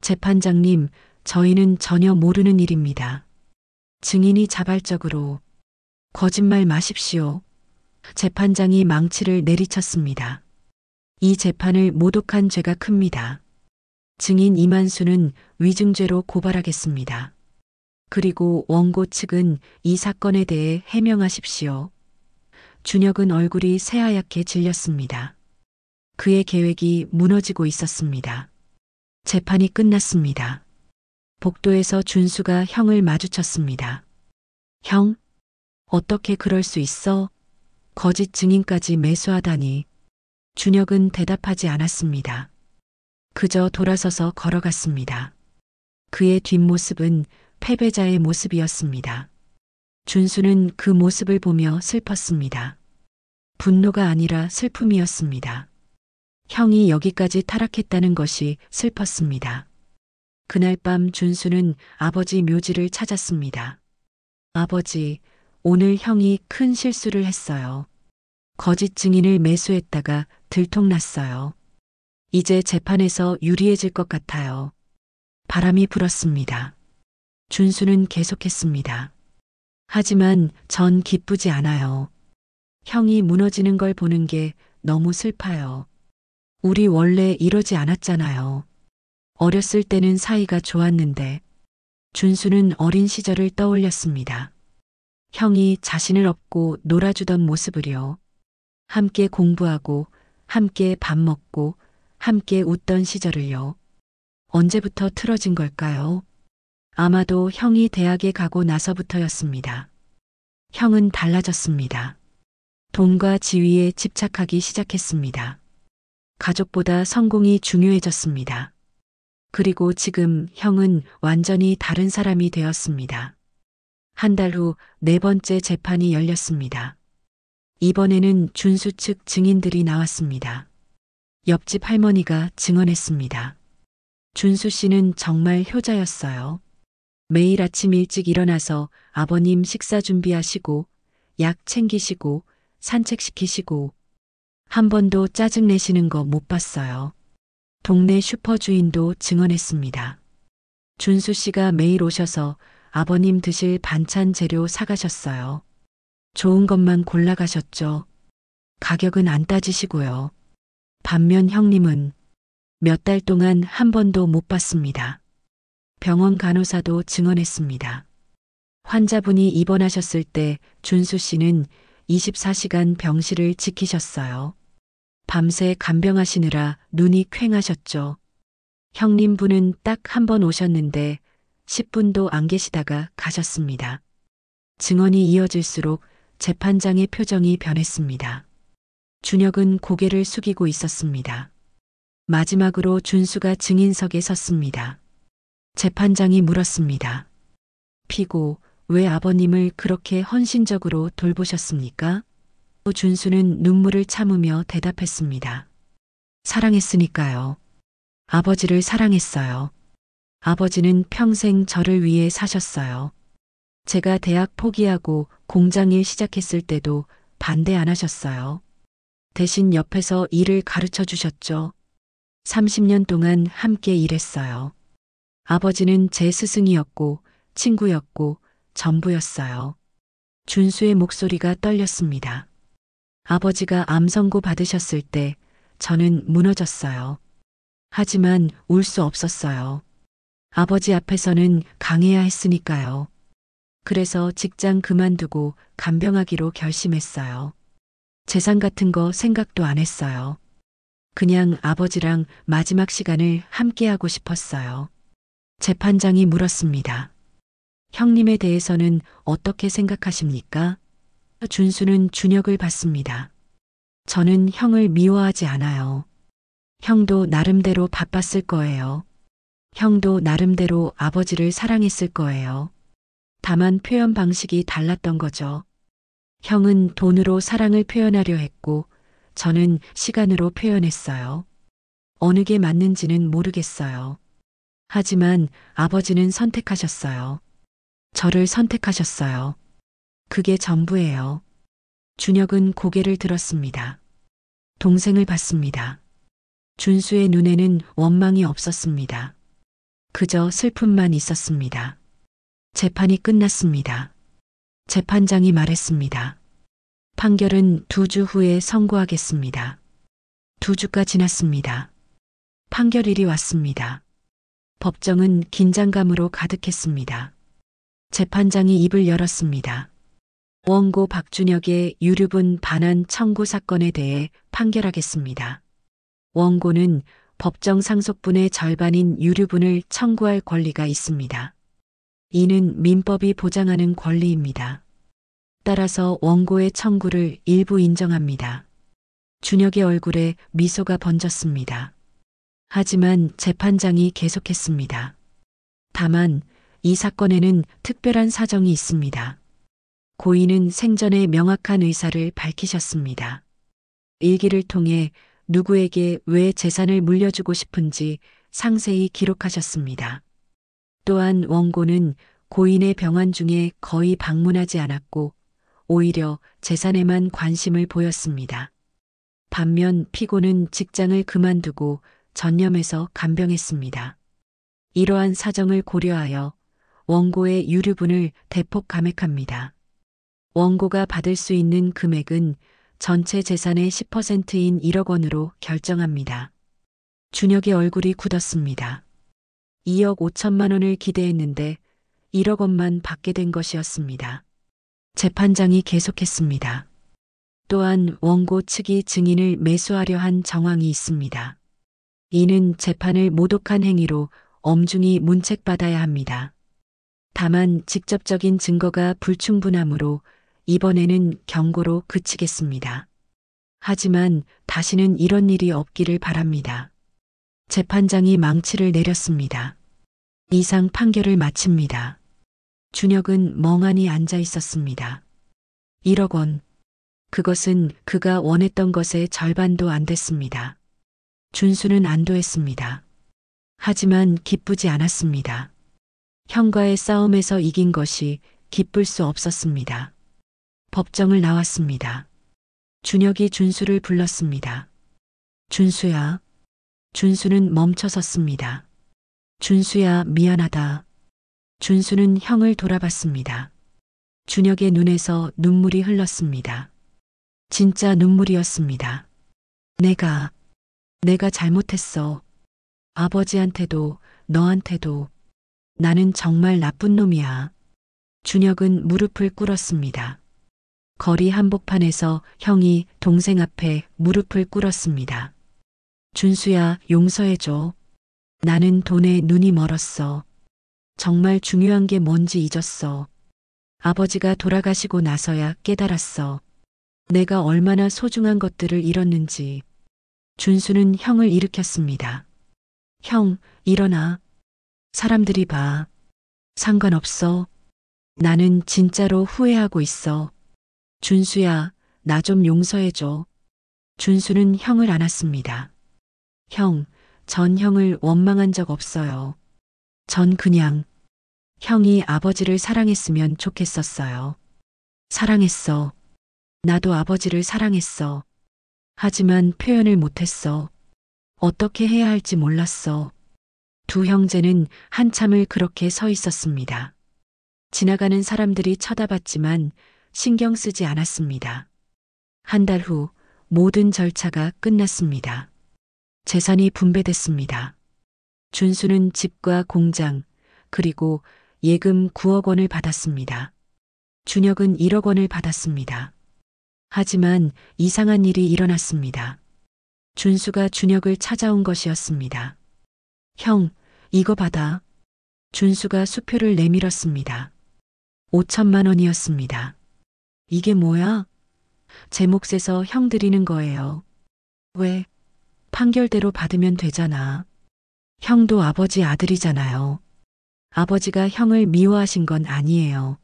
S1: 재판장님, 저희는 전혀 모르는 일입니다. 증인이 자발적으로 거짓말 마십시오. 재판장이 망치를 내리쳤습니다. 이 재판을 모독한 죄가 큽니다. 증인 이만수는 위증죄로 고발하겠습니다. 그리고 원고 측은 이 사건에 대해 해명하십시오. 준혁은 얼굴이 새하얗게 질렸습니다. 그의 계획이 무너지고 있었습니다. 재판이 끝났습니다. 복도에서 준수가 형을 마주쳤습니다. 형? 어떻게 그럴 수 있어? 거짓 증인까지 매수하다니. 준혁은 대답하지 않았습니다. 그저 돌아서서 걸어갔습니다. 그의 뒷모습은 패배자의 모습이었습니다. 준수는 그 모습을 보며 슬펐습니다. 분노가 아니라 슬픔이었습니다. 형이 여기까지 타락했다는 것이 슬펐습니다. 그날 밤 준수는 아버지 묘지를 찾았습니다. 아버지, 오늘 형이 큰 실수를 했어요. 거짓 증인을 매수했다가 들통났어요. 이제 재판에서 유리해질 것 같아요. 바람이 불었습니다. 준수는 계속했습니다. 하지만 전 기쁘지 않아요. 형이 무너지는 걸 보는 게 너무 슬퍼요. 우리 원래 이러지 않았잖아요. 어렸을 때는 사이가 좋았는데. 준수는 어린 시절을 떠올렸습니다. 형이 자신을 업고 놀아주던 모습을요. 함께 공부하고, 함께 밥 먹고, 함께 웃던 시절을요. 언제부터 틀어진 걸까요? 아마도 형이 대학에 가고 나서부터였습니다. 형은 달라졌습니다. 돈과 지위에 집착하기 시작했습니다. 가족보다 성공이 중요해졌습니다. 그리고 지금 형은 완전히 다른 사람이 되었습니다. 한 달 후 네 번째 재판이 열렸습니다. 이번에는 준수 측 증인들이 나왔습니다. 옆집 할머니가 증언했습니다. 준수 씨는 정말 효자였어요. 매일 아침 일찍 일어나서 아버님 식사 준비하시고, 약 챙기시고, 산책시키시고, 한 번도 짜증 내시는 거 못 봤어요. 동네 슈퍼 주인도 증언했습니다. 준수 씨가 매일 오셔서 아버님 드실 반찬 재료 사가셨어요. 좋은 것만 골라가셨죠. 가격은 안 따지시고요. 반면 형님은 몇 달 동안 한 번도 못 봤습니다. 병원 간호사도 증언했습니다. 환자분이 입원하셨을 때 준수 씨는 24시간 병실을 지키셨어요. 밤새 간병하시느라 눈이 퀭하셨죠. 형님분은 딱 한 번 오셨는데 10분도 안 계시다가 가셨습니다. 증언이 이어질수록 재판장의 표정이 변했습니다. 준혁은 고개를 숙이고 있었습니다. 마지막으로 준수가 증인석에 섰습니다. 재판장이 물었습니다. 피고, 왜 아버님을 그렇게 헌신적으로 돌보셨습니까? 준수는 눈물을 참으며 대답했습니다. 사랑했으니까요. 아버지를 사랑했어요. 아버지는 평생 저를 위해 사셨어요. 제가 대학 포기하고 공장 일 시작했을 때도 반대 안 하셨어요. 대신 옆에서 일을 가르쳐 주셨죠. 30년 동안 함께 일했어요. 아버지는 제 스승이었고 친구였고 전부였어요. 준수의 목소리가 떨렸습니다. 아버지가 암 선고 받으셨을 때 저는 무너졌어요. 하지만 울 수 없었어요. 아버지 앞에서는 강해야 했으니까요. 그래서 직장 그만두고 간병하기로 결심했어요. 재산 같은 거 생각도 안 했어요. 그냥 아버지랑 마지막 시간을 함께하고 싶었어요. 재판장이 물었습니다. 형님에 대해서는 어떻게 생각하십니까? 준수는 준혁을 봤습니다. 저는 형을 미워하지 않아요. 형도 나름대로 바빴을 거예요. 형도 나름대로 아버지를 사랑했을 거예요. 다만 표현 방식이 달랐던 거죠. 형은 돈으로 사랑을 표현하려 했고, 저는 시간으로 표현했어요. 어느 게 맞는지는 모르겠어요. 하지만 아버지는 선택하셨어요. 저를 선택하셨어요. 그게 전부예요. 준혁은 고개를 들었습니다. 동생을 봤습니다. 준수의 눈에는 원망이 없었습니다. 그저 슬픔만 있었습니다. 재판이 끝났습니다. 재판장이 말했습니다. 판결은 2주 후에 선고하겠습니다. 2주가 지났습니다. 판결일이 왔습니다. 법정은 긴장감으로 가득했습니다. 재판장이 입을 열었습니다. 원고 박준혁의 유류분 반환 청구 사건에 대해 판결하겠습니다. 원고는 법정 상속분의 절반인 유류분을 청구할 권리가 있습니다. 이는 민법이 보장하는 권리입니다. 따라서 원고의 청구를 일부 인정합니다. 준혁의 얼굴에 미소가 번졌습니다. 하지만 재판장이 계속했습니다. 다만 이 사건에는 특별한 사정이 있습니다. 고인은 생전에 명확한 의사를 밝히셨습니다. 일기를 통해 누구에게 왜 재산을 물려주고 싶은지 상세히 기록하셨습니다. 또한 원고는 고인의 병환 중에 거의 방문하지 않았고 오히려 재산에만 관심을 보였습니다. 반면 피고는 직장을 그만두고 전념해서 간병했습니다. 이러한 사정을 고려하여 원고의 유류분을 대폭 감액합니다. 원고가 받을 수 있는 금액은 전체 재산의 10%인 1억 원으로 결정합니다. 준혁의 얼굴이 굳었습니다. 2억 5천만 원을 기대했는데 1억 원만 받게 된 것이었습니다. 재판장이 계속했습니다. 또한 원고 측이 증인을 매수하려 한 정황이 있습니다. 이는 재판을 모독한 행위로 엄중히 문책받아야 합니다. 다만 직접적인 증거가 불충분하므로 이번에는 경고로 그치겠습니다. 하지만 다시는 이런 일이 없기를 바랍니다. 재판장이 망치를 내렸습니다. 이상 판결을 마칩니다. 준혁은 멍하니 앉아 있었습니다. 1억 원. 그것은 그가 원했던 것의 절반도 안 됐습니다. 준수는 안도했습니다. 하지만 기쁘지 않았습니다. 형과의 싸움에서 이긴 것이 기쁠 수 없었습니다. 법정을 나왔습니다. 준혁이 준수를 불렀습니다. 준수야. 준수는 멈춰섰습니다. 준수야, 미안하다. 준수는 형을 돌아봤습니다. 준혁의 눈에서 눈물이 흘렀습니다. 진짜 눈물이었습니다. 내가 잘못했어. 아버지한테도 너한테도. 나는 정말 나쁜 놈이야. 준혁은 무릎을 꿇었습니다. 거리 한복판에서 형이 동생 앞에 무릎을 꿇었습니다. 준수야, 용서해줘. 나는 돈에 눈이 멀었어. 정말 중요한 게 뭔지 잊었어. 아버지가 돌아가시고 나서야 깨달았어. 내가 얼마나 소중한 것들을 잃었는지. 준수는 형을 일으켰습니다. 형, 일어나. 사람들이 봐. 상관없어. 나는 진짜로 후회하고 있어. 준수야, 나 좀 용서해줘. 준수는 형을 안았습니다. 형, 전 형을 원망한 적 없어요. 전 그냥 형이 아버지를 사랑했으면 좋겠었어요. 사랑했어. 나도 아버지를 사랑했어. 하지만 표현을 못했어. 어떻게 해야 할지 몰랐어. 두 형제는 한참을 그렇게 서 있었습니다. 지나가는 사람들이 쳐다봤지만 신경 쓰지 않았습니다. 한 달 후 모든 절차가 끝났습니다. 재산이 분배됐습니다. 준수는 집과 공장, 그리고 예금 9억 원을 받았습니다. 준혁은 1억 원을 받았습니다. 하지만 이상한 일이 일어났습니다. 준수가 준혁을 찾아온 것이었습니다. 형, 이거 받아. 준수가 수표를 내밀었습니다. 5천만 원이었습니다. 이게 뭐야? 제 몫에서 형 드리는 거예요. 왜? 판결대로 받으면 되잖아. 형도 아버지 아들이잖아요. 아버지가 형을 미워하신 건 아니에요.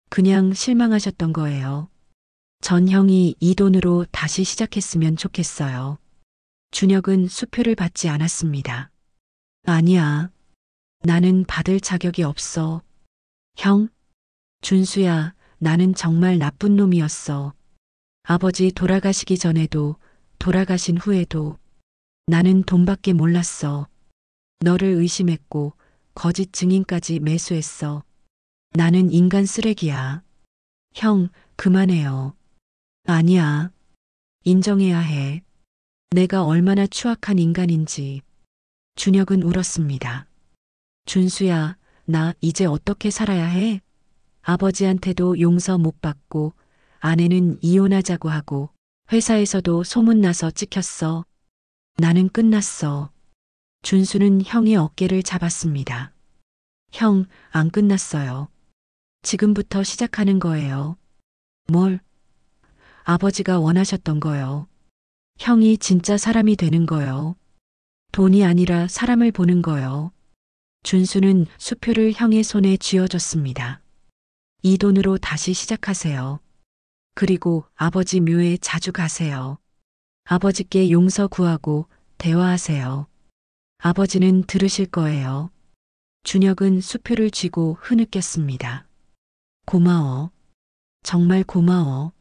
S1: 그냥 실망하셨던 거예요. 전 형이 이 돈으로 다시 시작했으면 좋겠어요. 준혁은 수표를 받지 않았습니다. 아니야. 나는 받을 자격이 없어. 형? 준수야, 나는 정말 나쁜 놈이었어. 아버지 돌아가시기 전에도, 돌아가신 후에도 나는 돈밖에 몰랐어. 너를 의심했고 거짓 증인까지 매수했어. 나는 인간 쓰레기야. 형, 그만해요. 아니야. 인정해야 해. 내가 얼마나 추악한 인간인지. 준혁은 울었습니다. 준수야, 나 이제 어떻게 살아야 해? 아버지한테도 용서 못 받고 아내는 이혼하자고 하고 회사에서도 소문나서 찍혔어. 나는 끝났어. 준수는 형의 어깨를 잡았습니다. 형, 안 끝났어요. 지금부터 시작하는 거예요. 뭘? 아버지가 원하셨던 거요. 형이 진짜 사람이 되는 거요. 돈이 아니라 사람을 보는 거요. 준수는 수표를 형의 손에 쥐어줬습니다. 이 돈으로 다시 시작하세요. 그리고 아버지 묘에 자주 가세요. 아버지께 용서 구하고 대화하세요. 아버지는 들으실 거예요. 준혁은 수표를 쥐고 흐느꼈습니다. 고마워. 정말 고마워.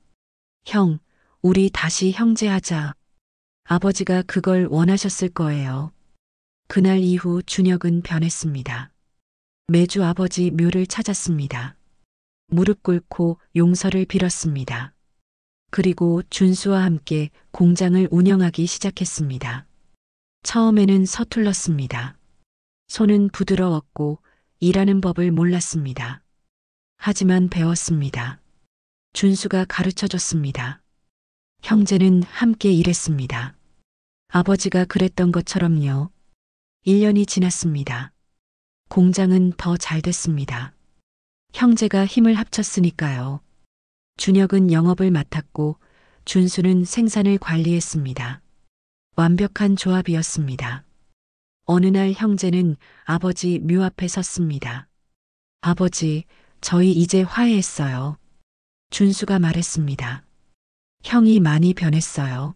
S1: 형, 우리 다시 형제하자. 아버지가 그걸 원하셨을 거예요. 그날 이후 준혁은 변했습니다. 매주 아버지 묘를 찾았습니다. 무릎 꿇고 용서를 빌었습니다. 그리고 준수와 함께 공장을 운영하기 시작했습니다. 처음에는 서툴렀습니다. 손은 부드러웠고 일하는 법을 몰랐습니다. 하지만 배웠습니다. 준수가 가르쳐 줬습니다. 형제는 함께 일했습니다. 아버지가 그랬던 것처럼요. 1년이 지났습니다. 공장은 더 잘 됐습니다. 형제가 힘을 합쳤으니까요. 준혁은 영업을 맡았고 준수는 생산을 관리했습니다. 완벽한 조합이었습니다. 어느 날 형제는 아버지 묘 앞에 섰습니다. 아버지, 저희 이제 화해했어요. 준수가 말했습니다. 형이 많이 변했어요.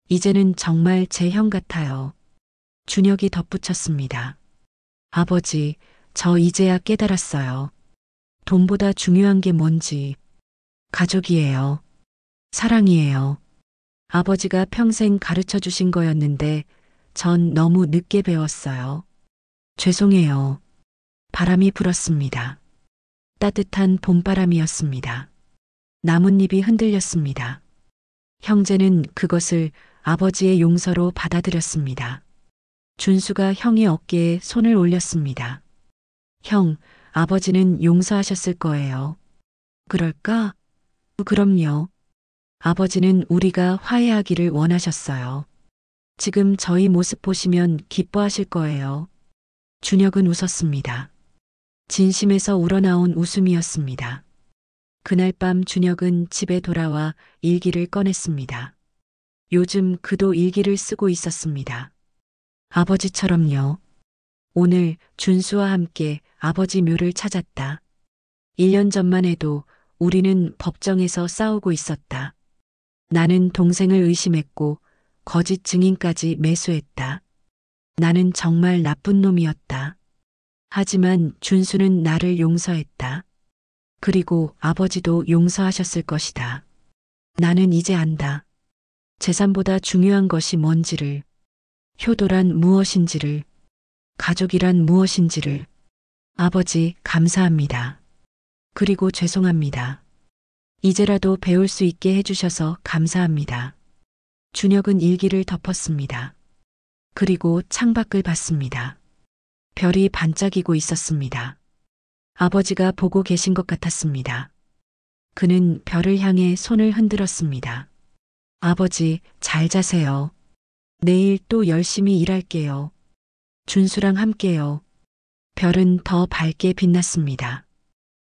S1: 이제는 정말 제 형 같아요. 준혁이 덧붙였습니다. 아버지, 저 이제야 깨달았어요. 돈보다 중요한 게 뭔지. 가족이에요. 사랑이에요. 아버지가 평생 가르쳐 주신 거였는데 전 너무 늦게 배웠어요. 죄송해요. 바람이 불었습니다. 따뜻한 봄바람이었습니다. 나뭇잎이 흔들렸습니다. 형제는 그것을 아버지의 용서로 받아들였습니다. 준수가 형의 어깨에 손을 올렸습니다. 형, 아버지는 용서하셨을 거예요. 그럴까? 그럼요. 아버지는 우리가 화해하기를 원하셨어요. 지금 저희 모습 보시면 기뻐하실 거예요. 준혁은 웃었습니다. 진심에서 우러나온 웃음이었습니다. 그날 밤 준혁은 집에 돌아와 일기를 꺼냈습니다. 요즘 그도 일기를 쓰고 있었습니다. 아버지처럼요. 오늘 준수와 함께 아버지 묘를 찾았다. 1년 전만 해도 우리는 법정에서 싸우고 있었다. 나는 동생을 의심했고 거짓 증인까지 매수했다. 나는 정말 나쁜 놈이었다. 하지만 준수는 나를 용서했다. 그리고 아버지도 용서하셨을 것이다. 나는 이제 안다. 재산보다 중요한 것이 뭔지를, 효도란 무엇인지를, 가족이란 무엇인지를. 아버지, 감사합니다. 그리고 죄송합니다. 이제라도 배울 수 있게 해주셔서 감사합니다. 준혁은 일기를 덮었습니다. 그리고 창밖을 봤습니다. 별이 반짝이고 있었습니다. 아버지가 보고 계신 것 같았습니다. 그는 별을 향해 손을 흔들었습니다. 아버지, 잘 자세요. 내일 또 열심히 일할게요. 준수랑 함께요. 별은 더 밝게 빛났습니다.